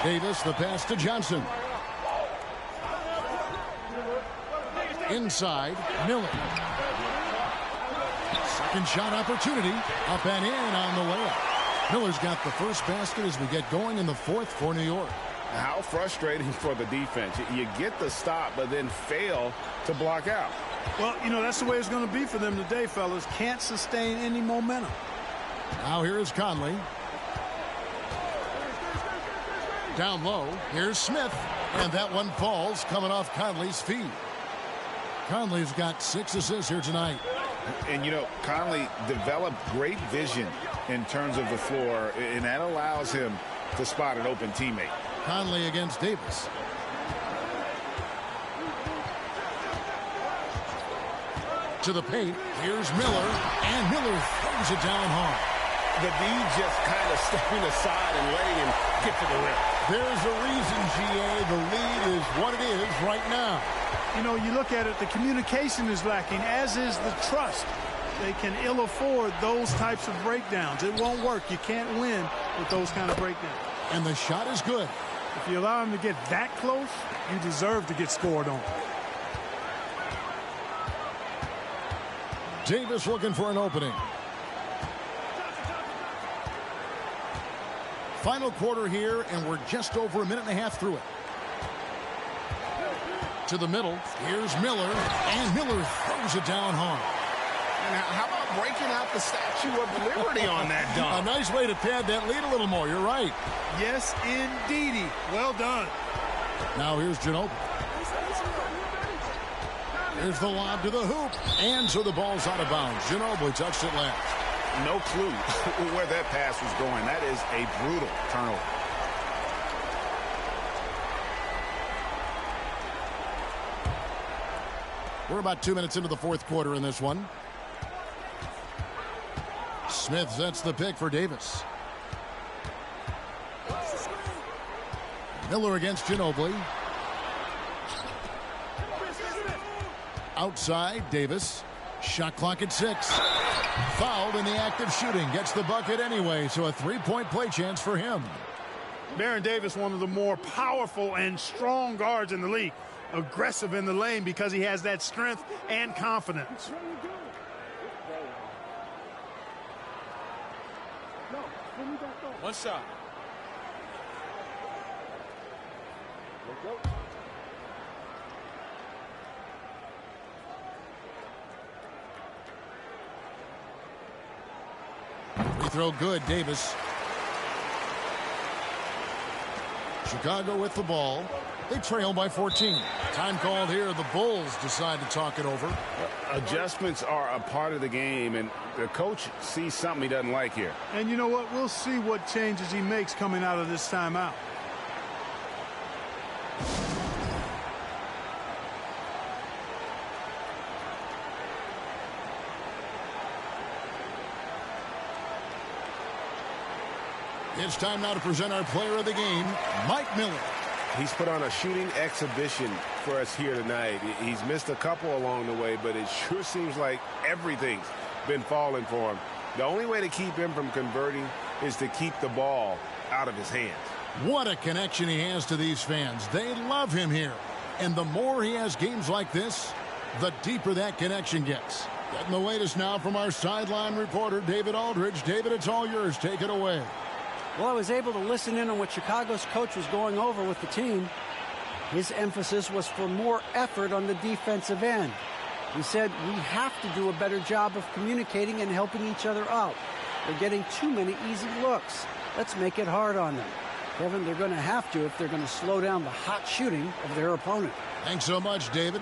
Davis, the pass to Johnson. Inside, Miller. Second shot opportunity. Up and in on the layup. Miller's got the first basket as we get going in the 4th for New York. How frustrating for the defense. You get the stop, but then fail to block out. Well, you know, that's the way it's going to be for them today, fellas. Can't sustain any momentum. Now here is Conley. Down low, here's Smith. And that one falls coming off Conley's feet. Conley's got 6 assists here tonight. And, you know, Conley developed great vision in terms of the floor, and that allows him to spot an open teammate. Conley against Davis. To the paint. Here's Miller. And Miller throws it down hard. The D just kind of stepping aside and letting him get to the rim. There's a reason, GA. The lead is what it is right now. You know, you look at it, the communication is lacking, as is the trust. They can ill afford those types of breakdowns. It won't work. You can't win with those kind of breakdowns. And the shot is good. If you allow him to get that close, you deserve to get scored on. Davis looking for an opening. Final quarter here, and we're just over a minute and a half through it. To the middle, here's Miller, and Miller throws it down hard. Now, how about breaking out the Statue of Liberty on that dunk? A nice way to pad that lead a little more. You're right. Yes, indeedy. Well done. Now here's Ginobili. Here's the lob to the hoop. And so the ball's out of bounds. Ginobili touched it last. No clue where that pass was going. That is a brutal turnover. We're about 2 minutes into the 4th quarter in this one. Smith sets the pick for Davis. Miller against Ginobili. Outside, Davis. Shot clock at 6. Fouled in the act of shooting. Gets the bucket anyway, so a 3-point play chance for him. Baron Davis, one of the more powerful and strong guards in the league. Aggressive in the lane because he has that strength and confidence. One shot. throw good. Davis. Chicago with the ball. They trail by 14. Time called here. The Bulls decide to talk it over. Adjustments are a part of the game, and the coach sees something he doesn't like here. And you know what? We'll see what changes he makes coming out of this timeout. It's time now to present our player of the game, Mike Miller. He's put on a shooting exhibition for us here tonight. He's missed a couple along the way, but it sure seems like everything's been falling for him. The only way to keep him from converting is to keep the ball out of his hands. What a connection he has to these fans. They love him here. And the more he has games like this, the deeper that connection gets. Getting the latest now from our sideline reporter, David Aldridge. David, it's all yours. Take it away. Well, I was able to listen in on what Chicago's coach was going over with the team. His emphasis was for more effort on the defensive end. He said, we have to do a better job of communicating and helping each other out. They're getting too many easy looks. Let's make it hard on them. Kevin, they're going to have to if they're going to slow down the hot shooting of their opponent. Thanks so much, David.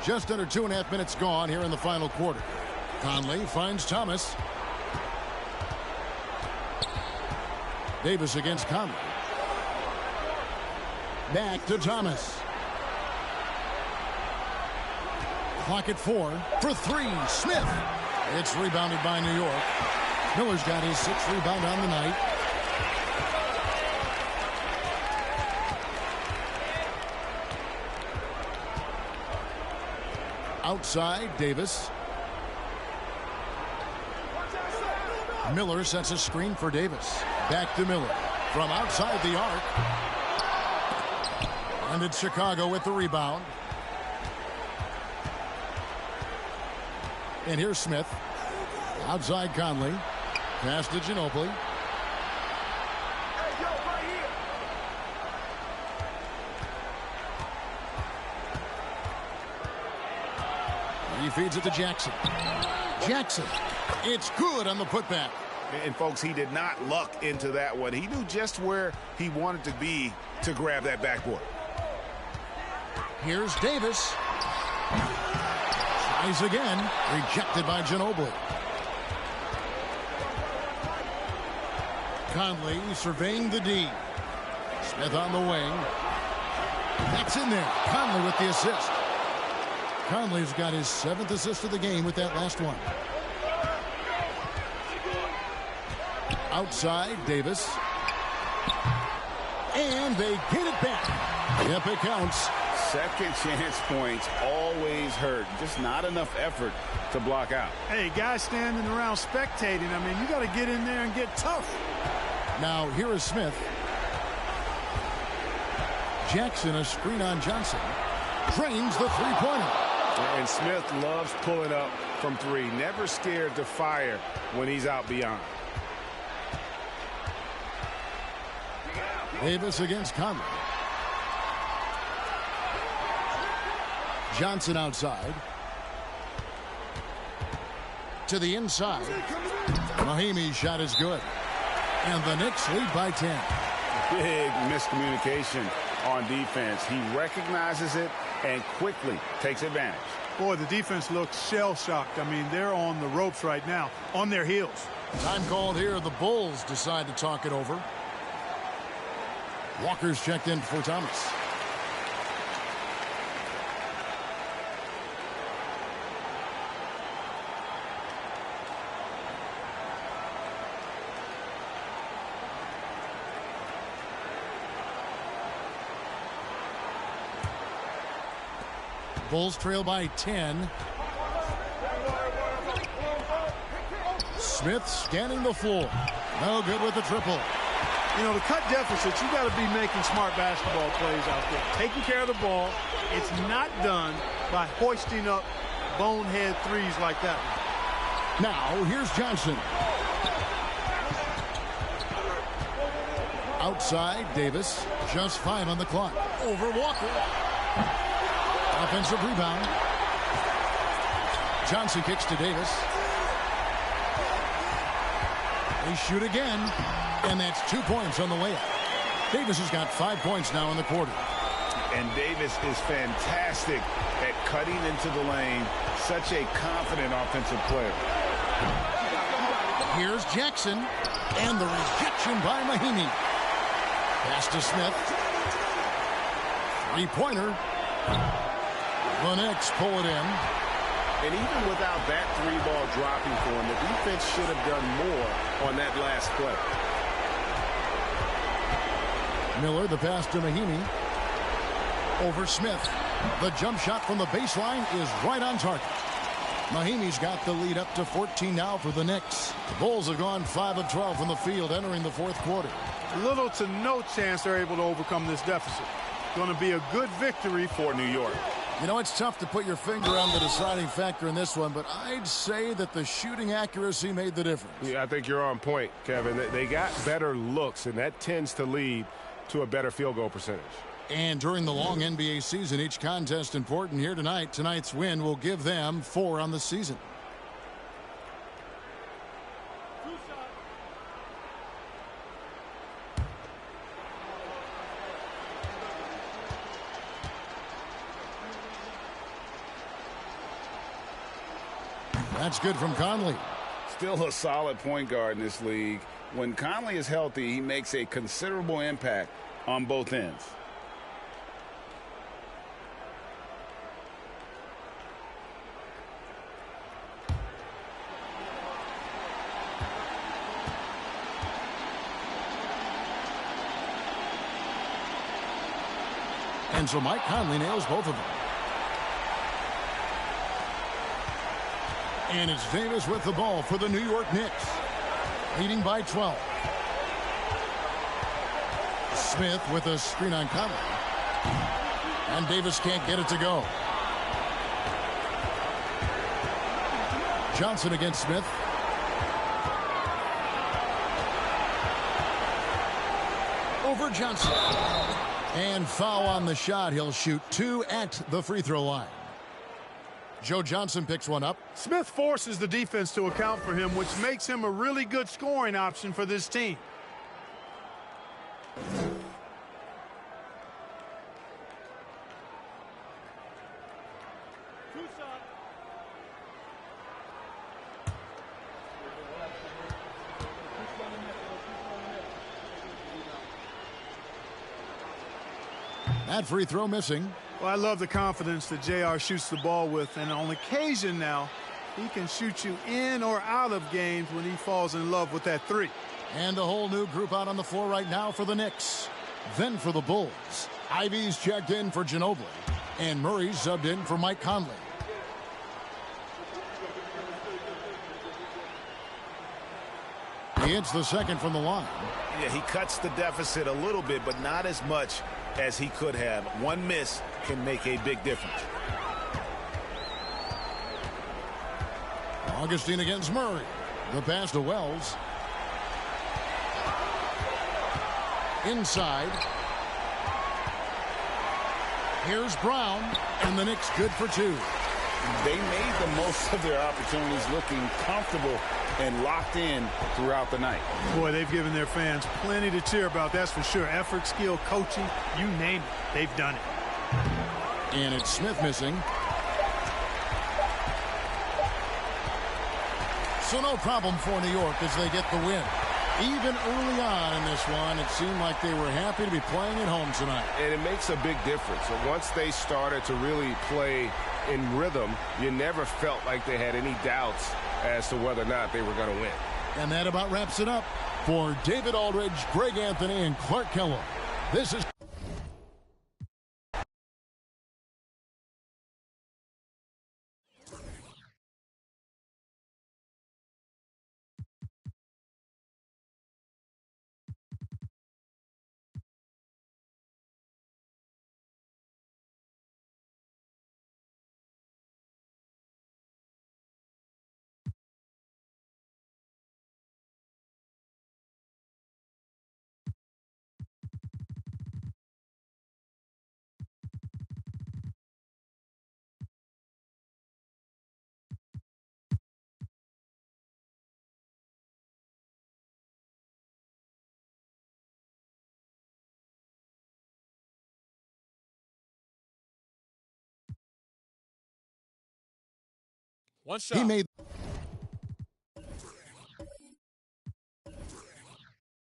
Just under 2.5 minutes gone here in the final quarter. Conley finds Thomas. Davis against Conley. Back to Thomas. Clock at 4 for 3. Smith. It's rebounded by New York. Miller's got his 6th rebound on the night. Outside, Davis. Miller sets a screen for Davis. Back to Miller. From outside the arc. And it's Chicago with the rebound. And here's Smith. Outside Conley. Pass to Ginobili. He feeds it to Jackson. Jackson. It's good on the putback. And, folks, he did not luck into that one. He knew just where he wanted to be to grab that backboard. Here's Davis. Tries again. Rejected by Ginobili. Conley surveying the D. Smith on the wing. That's in there. Conley with the assist. Conley's got his 7th assist of the game with that last one. Outside, Davis. And they get it back. Yep, it counts. Second chance points always hurt. Just not enough effort to block out. Hey, guys standing around spectating. I mean, you got to get in there and get tough. Now, here is Smith. Jackson, a screen on Johnson. Drains the three-pointer. And Smith loves pulling up from 3. Never scared to fire when he's out beyond. Davis against Conley. Johnson outside. To the inside. Mahimi's shot is good. And the Knicks lead by 10. Big miscommunication on defense. He recognizes it and quickly takes advantage. Boy, the defense looks shell-shocked. I mean, they're on the ropes right now, on their heels. Time called here. The Bulls decide to talk it over. Walker's checked in for Thomas. Bulls trail by 10. Smith scanning the floor. No good with the triple. You know, to cut deficits, you got to be making smart basketball plays out there. Taking care of the ball. It's not done by hoisting up bonehead threes like that one. Now, here's Johnson. Outside, Davis. Just 5 on the clock. Over Walker. Offensive rebound. Johnson kicks to Davis. They shoot again, and that's 2 points on the layup. Davis has got 5 points now in the quarter. And Davis is fantastic at cutting into the lane. Such a confident offensive player. Here's Jackson, and the rejection by Mahimi. Pass to Smith. Three-pointer. The Knicks pull it in. And even without that three-ball dropping for him, the defense should have done more on that last play. Miller, the pass to Mahimi. Over Smith. The jump shot from the baseline is right on target. Mahimi's got the lead up to 14 now for the Knicks. The Bulls have gone 5 of 12 from the field entering the fourth quarter. Little to no chance they're able to overcome this deficit. Going to be a good victory for New York. You know, it's tough to put your finger on the deciding factor in this one, but I'd say that the shooting accuracy made the difference. Yeah, I think you're on point, Kevin. They got better looks, and that tends to lead to a better field goal percentage. And during the long NBA season, each contest important here tonight. Tonight's win will give them 4 on the season. That's good from Conley. Still a solid point guard in this league. When Conley is healthy, he makes a considerable impact on both ends. And so Mike Conley nails both of them. And it's Davis with the ball for the New York Knicks. Leading by 12. Smith with a screen on Conley. And Davis can't get it to go. Johnson against Smith. Over Johnson. And foul on the shot. He'll shoot 2 at the free throw line. Joe Johnson picks one up. Smith forces the defense to account for him, which makes him a really good scoring option for this team. That free throw missing. Well, I love the confidence that JR shoots the ball with, and on occasion now, he can shoot you in or out of games when he falls in love with that three. And a whole new group out on the floor right now for the Knicks. Then for the Bulls. Ivy's checked in for Ginobili, and Murray's subbed in for Mike Conley. He hits the second from the line. Yeah, he cuts the deficit a little bit, but not as much as he could have. One miss can make a big difference. Augustine against Murray. The pass to Wells. Inside. Here's Brown, and the Knicks good for 2. They made the most of their opportunities, looking comfortable and locked in throughout the night. Boy, they've given their fans plenty to cheer about, that's for sure. Effort, skill, coaching, you name it, they've done it. And it's Smith missing. So no problem for New York as they get the win. Even early on in this one, it seemed like they were happy to be playing at home tonight. And it makes a big difference. And once they started to really play in rhythm, you never felt like they had any doubts as to whether or not they were going to win. And that about wraps it up. For David Aldridge, Greg Anthony, and Clark Kellogg, this is One shot. He made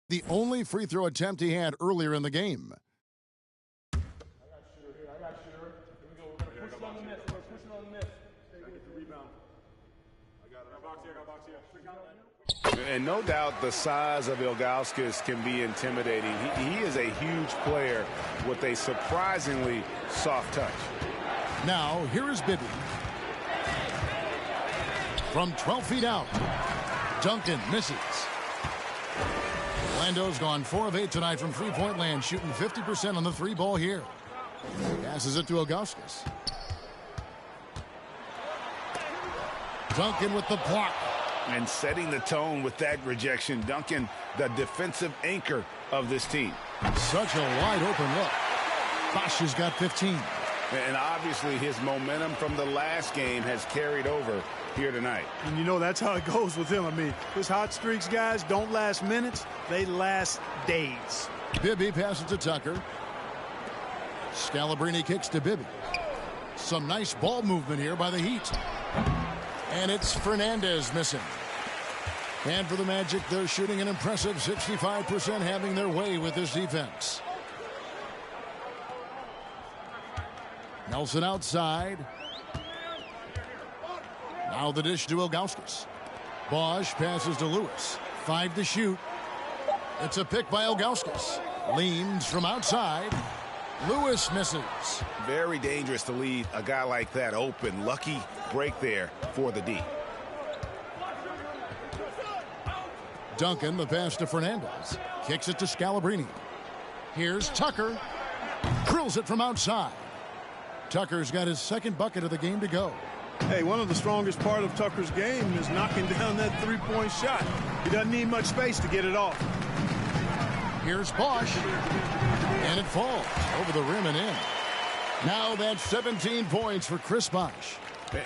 the only free throw attempt he had earlier in the game. And no doubt the size of Ilgauskas can be intimidating. He is a huge player with a surprisingly soft touch. Now, here is Bibby. From 12 feet out, Duncan misses. Orlando's gone 4 of 8 tonight from three-point land, shooting 50% on the three ball here. Passes it to Ilgauskas. Duncan with the block. And setting the tone with that rejection. Duncan, the defensive anchor of this team. Such a wide open look. Bosch has got 15. And obviously his momentum from the last game has carried over here tonight. And you know that's how it goes with him. I mean, his hot streaks, guys, don't last minutes. They last days. Bibby passes to Tucker. Scalabrini kicks to Bibby. Some nice ball movement here by the Heat. And it's Fernandez missing. And for the Magic, they're shooting an impressive 65%, having their way with this defense. Nelson outside. Now the dish to Ilgauskas. Bosch passes to Lewis. 5 to shoot. It's a pick by Ilgauskas. Leans from outside. Lewis misses. Very dangerous to leave a guy like that open. Lucky break there for the D. Duncan, the pass to Fernandez. Kicks it to Scalabrini. Here's Tucker. Drills it from outside. Tucker's got his second bucket of the game to go. Hey, one of the strongest part of Tucker's game is knocking down that three-point shot. He doesn't need much space to get it off. Here's Bosch. And it falls over the rim and in. Now that's 17 points for Chris Bosch.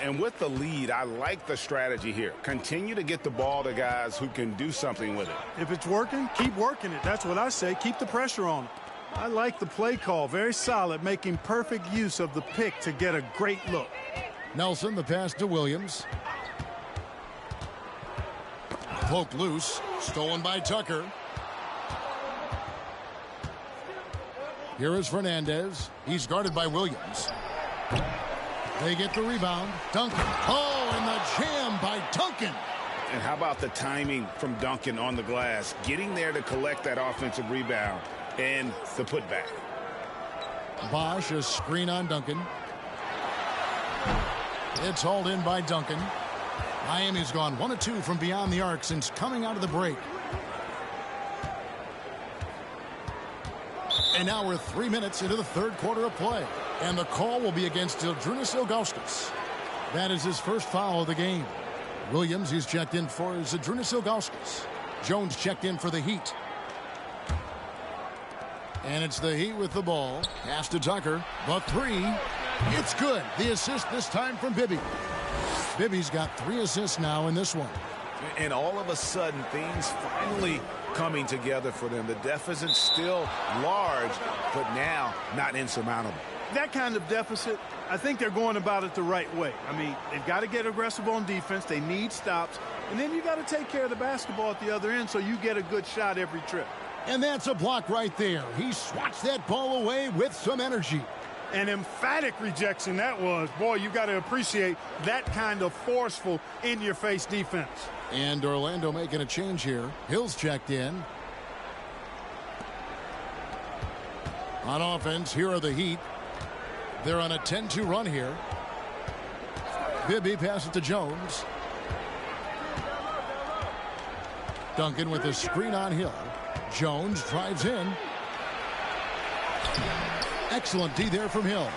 And with the lead, I like the strategy here. Continue to get the ball to guys who can do something with it. If it's working, keep working it. That's what I say. Keep the pressure on it. I like the play call. Very solid, making perfect use of the pick to get a great look. Nelson, the pass to Williams. Poked loose. Stolen by Tucker. Here is Fernandez. He's guarded by Williams. They get the rebound. Duncan. Oh, and the jam by Duncan. And how about the timing from Duncan on the glass? Getting there to collect that offensive rebound and the putback. Bosch, a screen on Duncan. It's hauled in by Duncan. Miami's gone 1 of 2 from beyond the arc since coming out of the break. And now we're 3 minutes into the third quarter of play. And the call will be against Ildrunas Ilgauskas. That is his first foul of the game. Williams, he's checked in for Ildrunas Ilgauskas. Jones checked in for the Heat. And it's the Heat with the ball. Pass to Tucker. The three. It's good. The assist this time from Bibby. Bibby's got 3 assists now in this one. And all of a sudden, things finally coming together for them. The deficit's still large, but now not insurmountable. That kind of deficit, I think they're going about it the right way. I mean, they've got to get aggressive on defense. They need stops. And then you got to take care of the basketball at the other end so you get a good shot every trip. And that's a block right there. He swats that ball away with some energy. An emphatic rejection that was. Boy, you got to appreciate that kind of forceful, in-your-face defense. And Orlando making a change here. Hill's checked in. On offense, here are the Heat. They're on a 10-2 run here. Bibby passes to Jones. Duncan with a screen on Hill. Jones drives in. Excellent D there from Hill.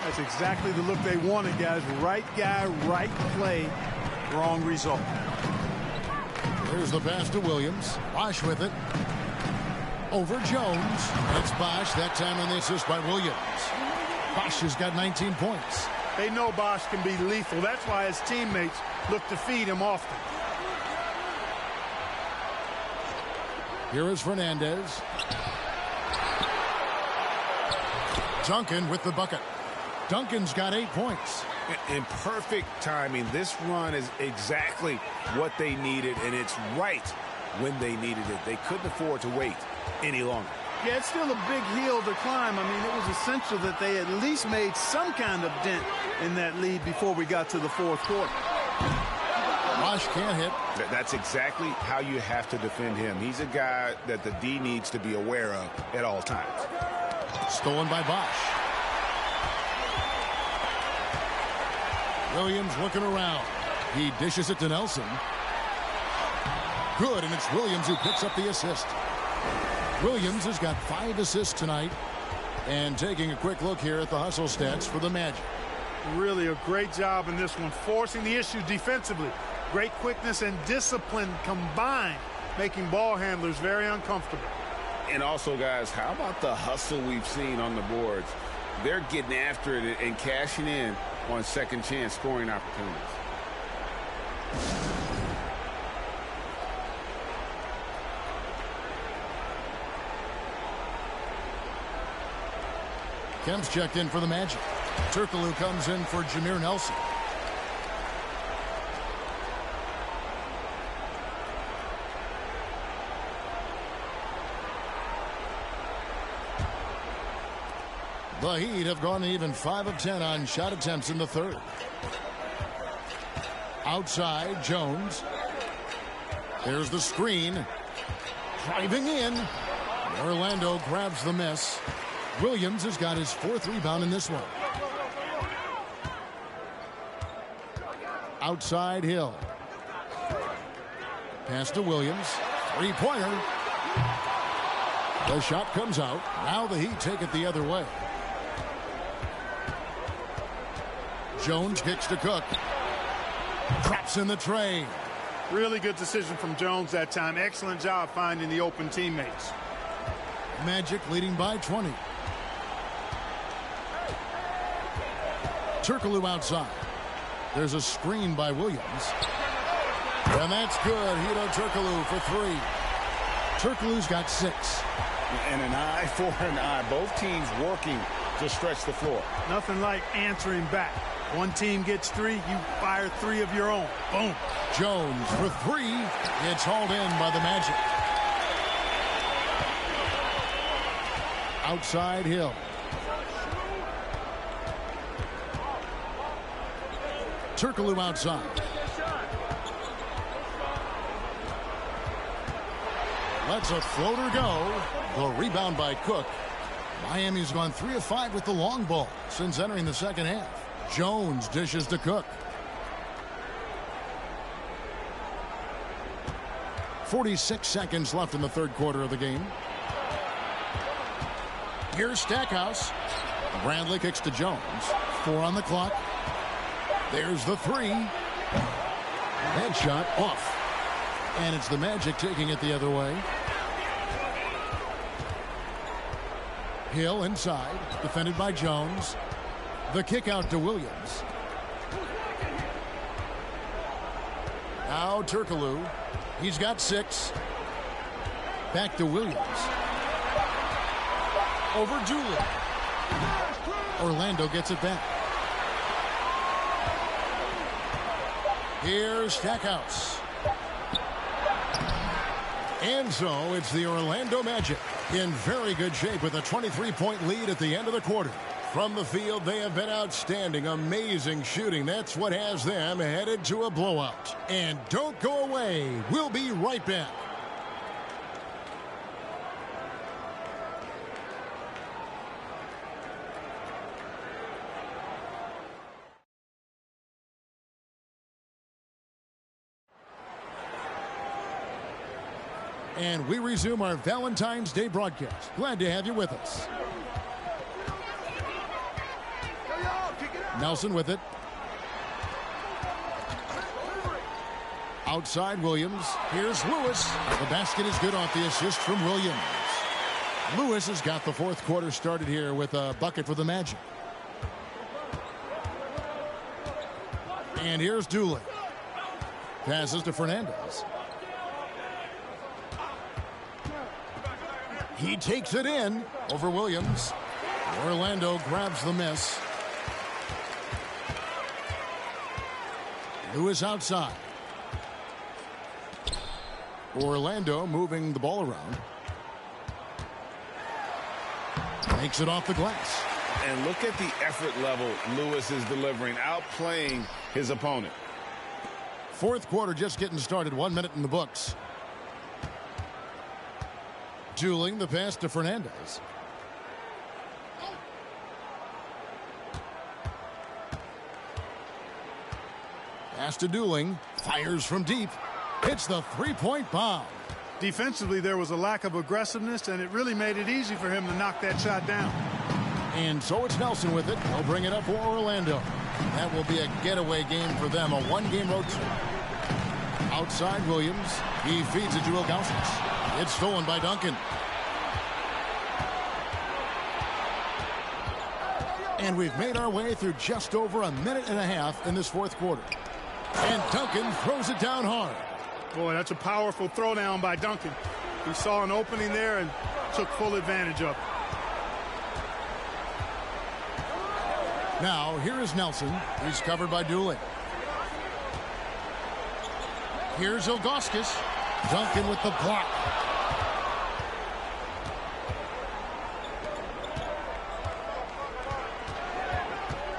That's exactly the look they wanted, guys. Right guy, right play, wrong result. Here's the pass to Williams. Bosch with it. Over Jones. It's Bosch, that time on the assist by Williams. Bosch has got 19 points. They know Bosch can be lethal. That's why his teammates look to feed him often. Here is Fernandez. Duncan with the bucket. Duncan's got 8 points. In perfect timing. This run is exactly what they needed, and it's right when they needed it. They couldn't afford to wait any longer. Yeah, it's still a big hill to climb. I mean, it was essential that they at least made some kind of dent in that lead before we got to the fourth quarter. Bosch can't hit. That's exactly how you have to defend him. He's a guy that the D needs to be aware of at all times. Stolen by Bosch. Williams looking around. He dishes it to Nelson. Good, and it's Williams who picks up the assist. Williams has got 5 assists tonight. And taking a quick look here at the hustle stats for the Magic. Really a great job in this one, forcing the issue defensively. Great quickness and discipline combined, making ball handlers very uncomfortable. And also, guys, how about the hustle we've seen on the boards? They're getting after it and cashing in on second chance scoring opportunities. Kemp's checked in for the Magic. Turkoglu comes in for Jameer Nelson. The Heat have gone even 5 of 10 on shot attempts in the third. Outside, Jones. There's the screen. Driving in. Orlando grabs the miss. Williams has got his 4th rebound in this one. Outside, Hill. Pass to Williams. 3-pointer. The shot comes out. Now the Heat take it the other way. Jones kicks to Cook. Traps in the tray. Really good decision from Jones that time. Excellent job finding the open teammates. Magic leading by 20. Turkoglu outside. There's a screen by Williams. And that's good. Hedo Turkoglu for 3. Turkoglu's got 6. And an eye for an eye. Both teams working to stretch the floor. Nothing like answering back. One team gets 3, you fire 3 of your own. Boom. Jones for 3. It's hauled in by the Magic. Outside, Hill. Turkoglu outside. Lets a floater go. The rebound by Cook. Miami's gone 3 of 5 with the long ball since entering the second half. Jones dishes to Cook. 46 seconds left in the third quarter of the game. Here's Stackhouse. Bradley kicks to Jones. 4 on the clock. There's the 3. Headshot off. And it's the Magic taking it the other way. Hill inside. Defended by Jones. The kick out to Williams. Now Turkoglu. He's got 6. Back to Williams. Over Dooley. Orlando gets it back. Here's Stackhouse. And so it's the Orlando Magic in very good shape with a 23-point lead at the end of the quarter. From the field, they have been outstanding. Amazing shooting. That's what has them headed to a blowout. And don't go away. We'll be right back. And we resume our Valentine's Day broadcast. Glad to have you with us. Nelson with it. Outside Williams. Here's Lewis. The basket is good off the assist from Williams. Lewis has got the fourth quarter started here with a bucket for the Magic. And here's Dooley. Passes to Fernandez. He takes it in over Williams. Orlando grabs the miss. Lewis outside. Orlando moving the ball around. Makes it off the glass. And look at the effort level Lewis is delivering, outplaying his opponent. Fourth quarter just getting started. 1 minute in the books. Dueling the pass to Fernandez. Pass to Dueling. Fires from deep. Hits the three-point bomb. Defensively, there was a lack of aggressiveness, and it really made it easy for him to knock that shot down. And so it's Nelson with it. He'll bring it up for Orlando. That will be a getaway game for them, a one-game road trip. Outside Williams. He feeds it to Ilgauskas. It's stolen by Duncan. And we've made our way through just over a minute and a half in this fourth quarter. And Duncan throws it down hard. Boy, that's a powerful throwdown by Duncan. He saw an opening there and took full advantage of it. Now, here is Nelson. He's covered by Dooley. Here's Ilgauskas. Duncan with the block.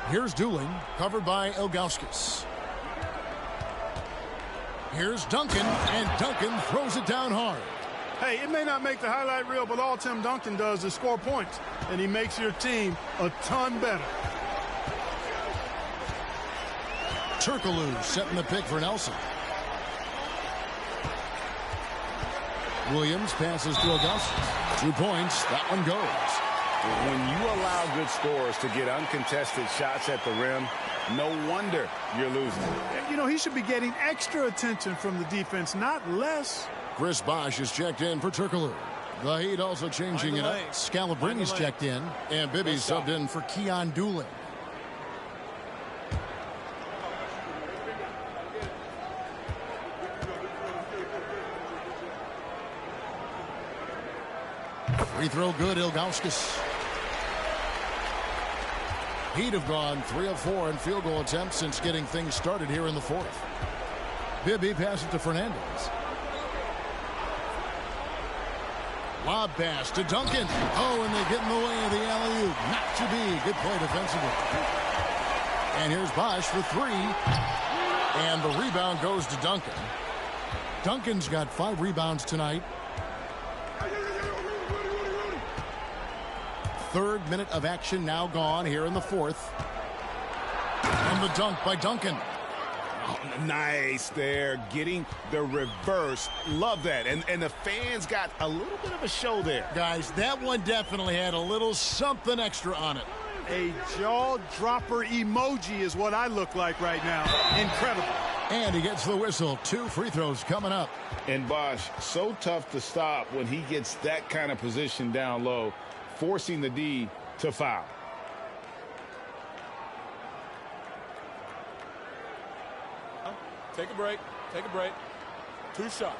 Here's Dooling, covered by Ilgauskas. Here's Duncan, and Duncan throws it down hard. Hey, it may not make the highlight reel, but all Tim Duncan does is score points, and he makes your team a ton better. Turkoglu setting the pick for Nelson. Williams passes to Ilgauskas. 2 points. That one goes. When you allow good scorers to get uncontested shots at the rim, no wonder you're losing. You know, he should be getting extra attention from the defense, not less. Chris Bosh is checked in for Turkoglu. The Heat also changing it up. Scalabrini's checked in, and Bibby subbed in for Keon Dooling. Free throw good, Ilgauskas. Heat have gone 3 of 4 in field goal attempts since getting things started here in the fourth. Bibby passes to Fernandez. Lob pass to Duncan. Oh, and they get in the way of the alley-oop. Not to be. Good play defensively. And here's Bosh for 3. And the rebound goes to Duncan. Duncan's got 5 rebounds tonight. Third minute of action now gone here in the fourth. And the dunk by Duncan. Oh, nice there, getting the reverse. Love that. And the fans got a little bit of a show there. Guys, that one definitely had a little something extra on it. A jaw-dropper emoji is what I look like right now. Incredible. And he gets the whistle. 2 free throws coming up. And Bosh, so tough to stop when he gets that kind of position down low, forcing the D to foul. Take a break. Take a break. 2 shots.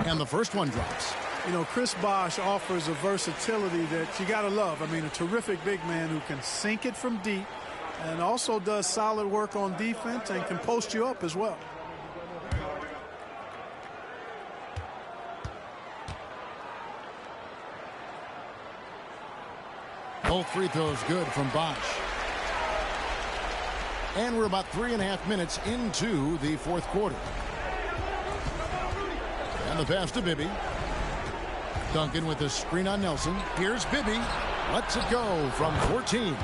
And the first one drops. You know, Chris Bosh offers a versatility that you got to love. I mean, a terrific big man who can sink it from deep and also does solid work on defense and can post you up as well. Both free throws good from Bosh. And we're about 3.5 minutes into the fourth quarter. And the pass to Bibby. Duncan with a screen on Nelson. Here's Bibby. Lets it go from 14.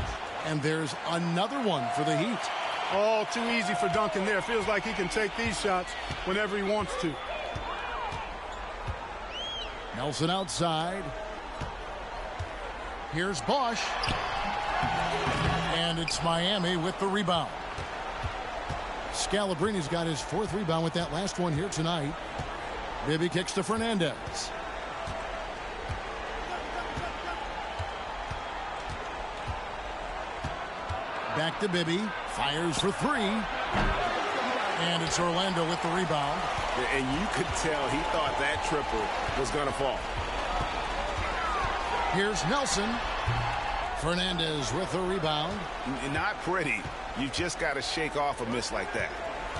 And there's another one for the Heat. Oh, too easy for Duncan there. Feels like he can take these shots whenever he wants to. Nelson outside. Here's Bosh. And it's Miami with the rebound. Scalabrini's got his 4th rebound with that last one here tonight. Bibby kicks to Fernandez. Back to Bibby. Fires for 3. And it's Orlando with the rebound. And you could tell he thought that triple was going to fall. Here's Nelson. Fernandez with the rebound. Not pretty. You just got to shake off a miss like that.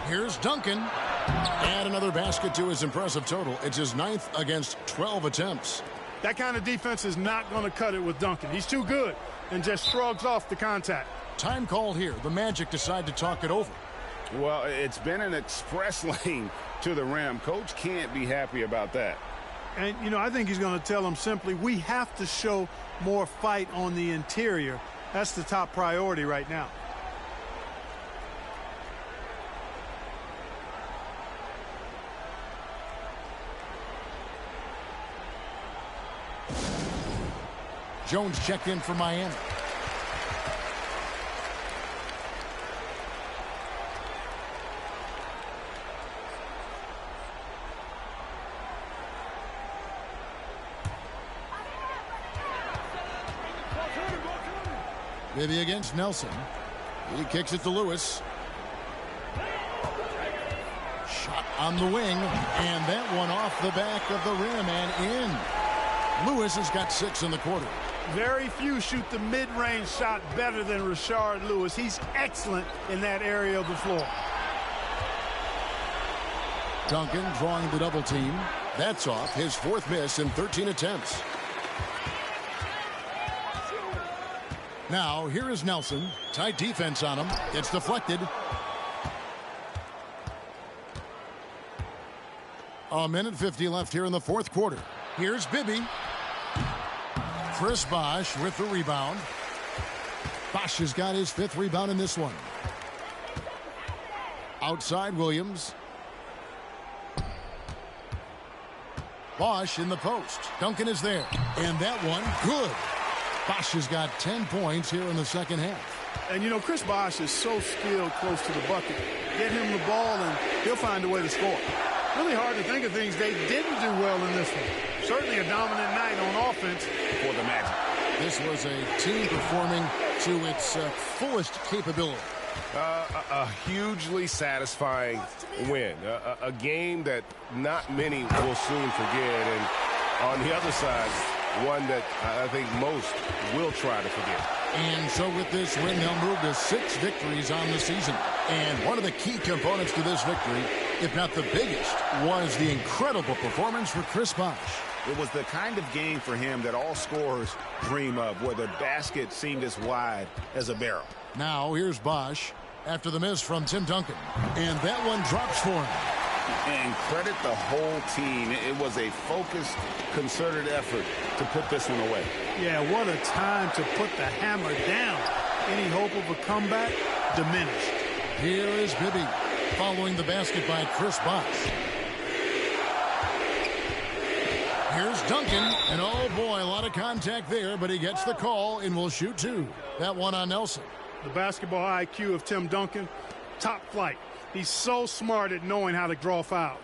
Here's Duncan. Add another basket to his impressive total. It's his 9th against 12 attempts. That kind of defense is not going to cut it with Duncan. He's too good and just shrugs off the contact. Time called here. The Magic decide to talk it over. Well, it's been an express lane to the rim. Coach can't be happy about that. And, you know, I think he's going to tell them simply, we have to show more fight on the interior. That's the top priority right now. Jones checked in for Miami. Bibby against Nelson. He kicks it to Lewis. Shot on the wing, and that one off the back of the rim and in. Lewis has got 6 in the quarter. Very few shoot the mid-range shot better than Rashard Lewis. He's excellent in that area of the floor. Duncan drawing the double team. That's off his 4th miss in 13 attempts. Now, here is Nelson. Tight defense on him. It's deflected. A minute 50 left here in the 4th quarter. Here's Bibby. Chris Bosh with the rebound. Bosh has got his 5th rebound in this one. Outside Williams. Bosh in the post. Duncan is there. And that one, good. Bosh has got 10 points here in the second half. And, you know, Chris Bosh is so skilled close to the bucket. Get him the ball, and he'll find a way to score. Really hard to think of things they didn't do well in this one. Certainly a dominant night on offense for the Magic. This was a team performing to its fullest capability. A hugely satisfying win. A game that not many will soon forget. And on the other side, one that I think most will try to forget. And so with this win, they'll move to 6 victories on the season. And one of the key components to this victory, if not the biggest, was the incredible performance for Chris Bosh. It was the kind of game for him that all scorers dream of, where the basket seemed as wide as a barrel. Now here's Bosh after the miss from Tim Duncan. And that one drops for him. And credit the whole team. It was a focused, concerted effort to put this one away. Yeah, what a time to put the hammer down. Any hope of a comeback diminished. Here is Bibby following the basket by Chris Bosh. Here's Duncan, and oh boy, a lot of contact there, but he gets the call and will shoot 2. That one on Nelson. The basketball IQ of Tim Duncan, top flight. He's so smart at knowing how to draw fouls.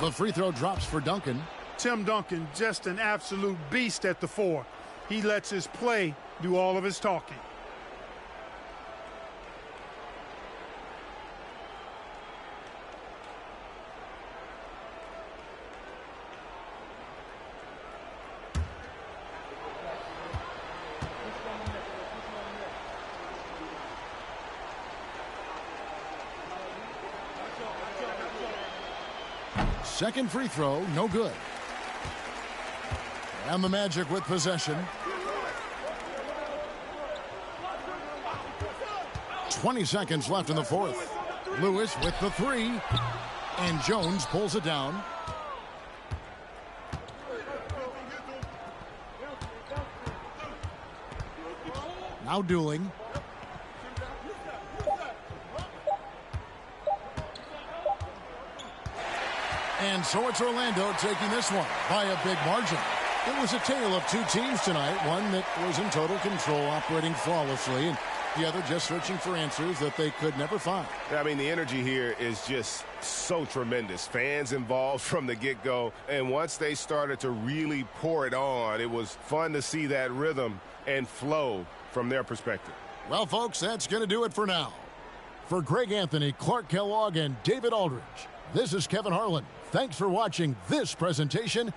The free throw drops for Duncan. Tim Duncan, just an absolute beast at the 4. He lets his play do all of his talking. Second free throw, no good. And the Magic with possession. 20 seconds left in the 4th. Lewis with the 3. And Jones pulls it down. Now dueling. And so it's Orlando taking this one by a big margin. It was a tale of two teams tonight, one that was in total control, operating flawlessly, and the other just searching for answers that they could never find. I mean, the energy here is just so tremendous. Fans involved from the get-go, and once they started to really pour it on, it was fun to see that rhythm and flow from their perspective. Well, folks, that's going to do it for now. For Greg Anthony, Clark Kellogg, and David Aldridge, this is Kevin Harlan. Thanks for watching this presentation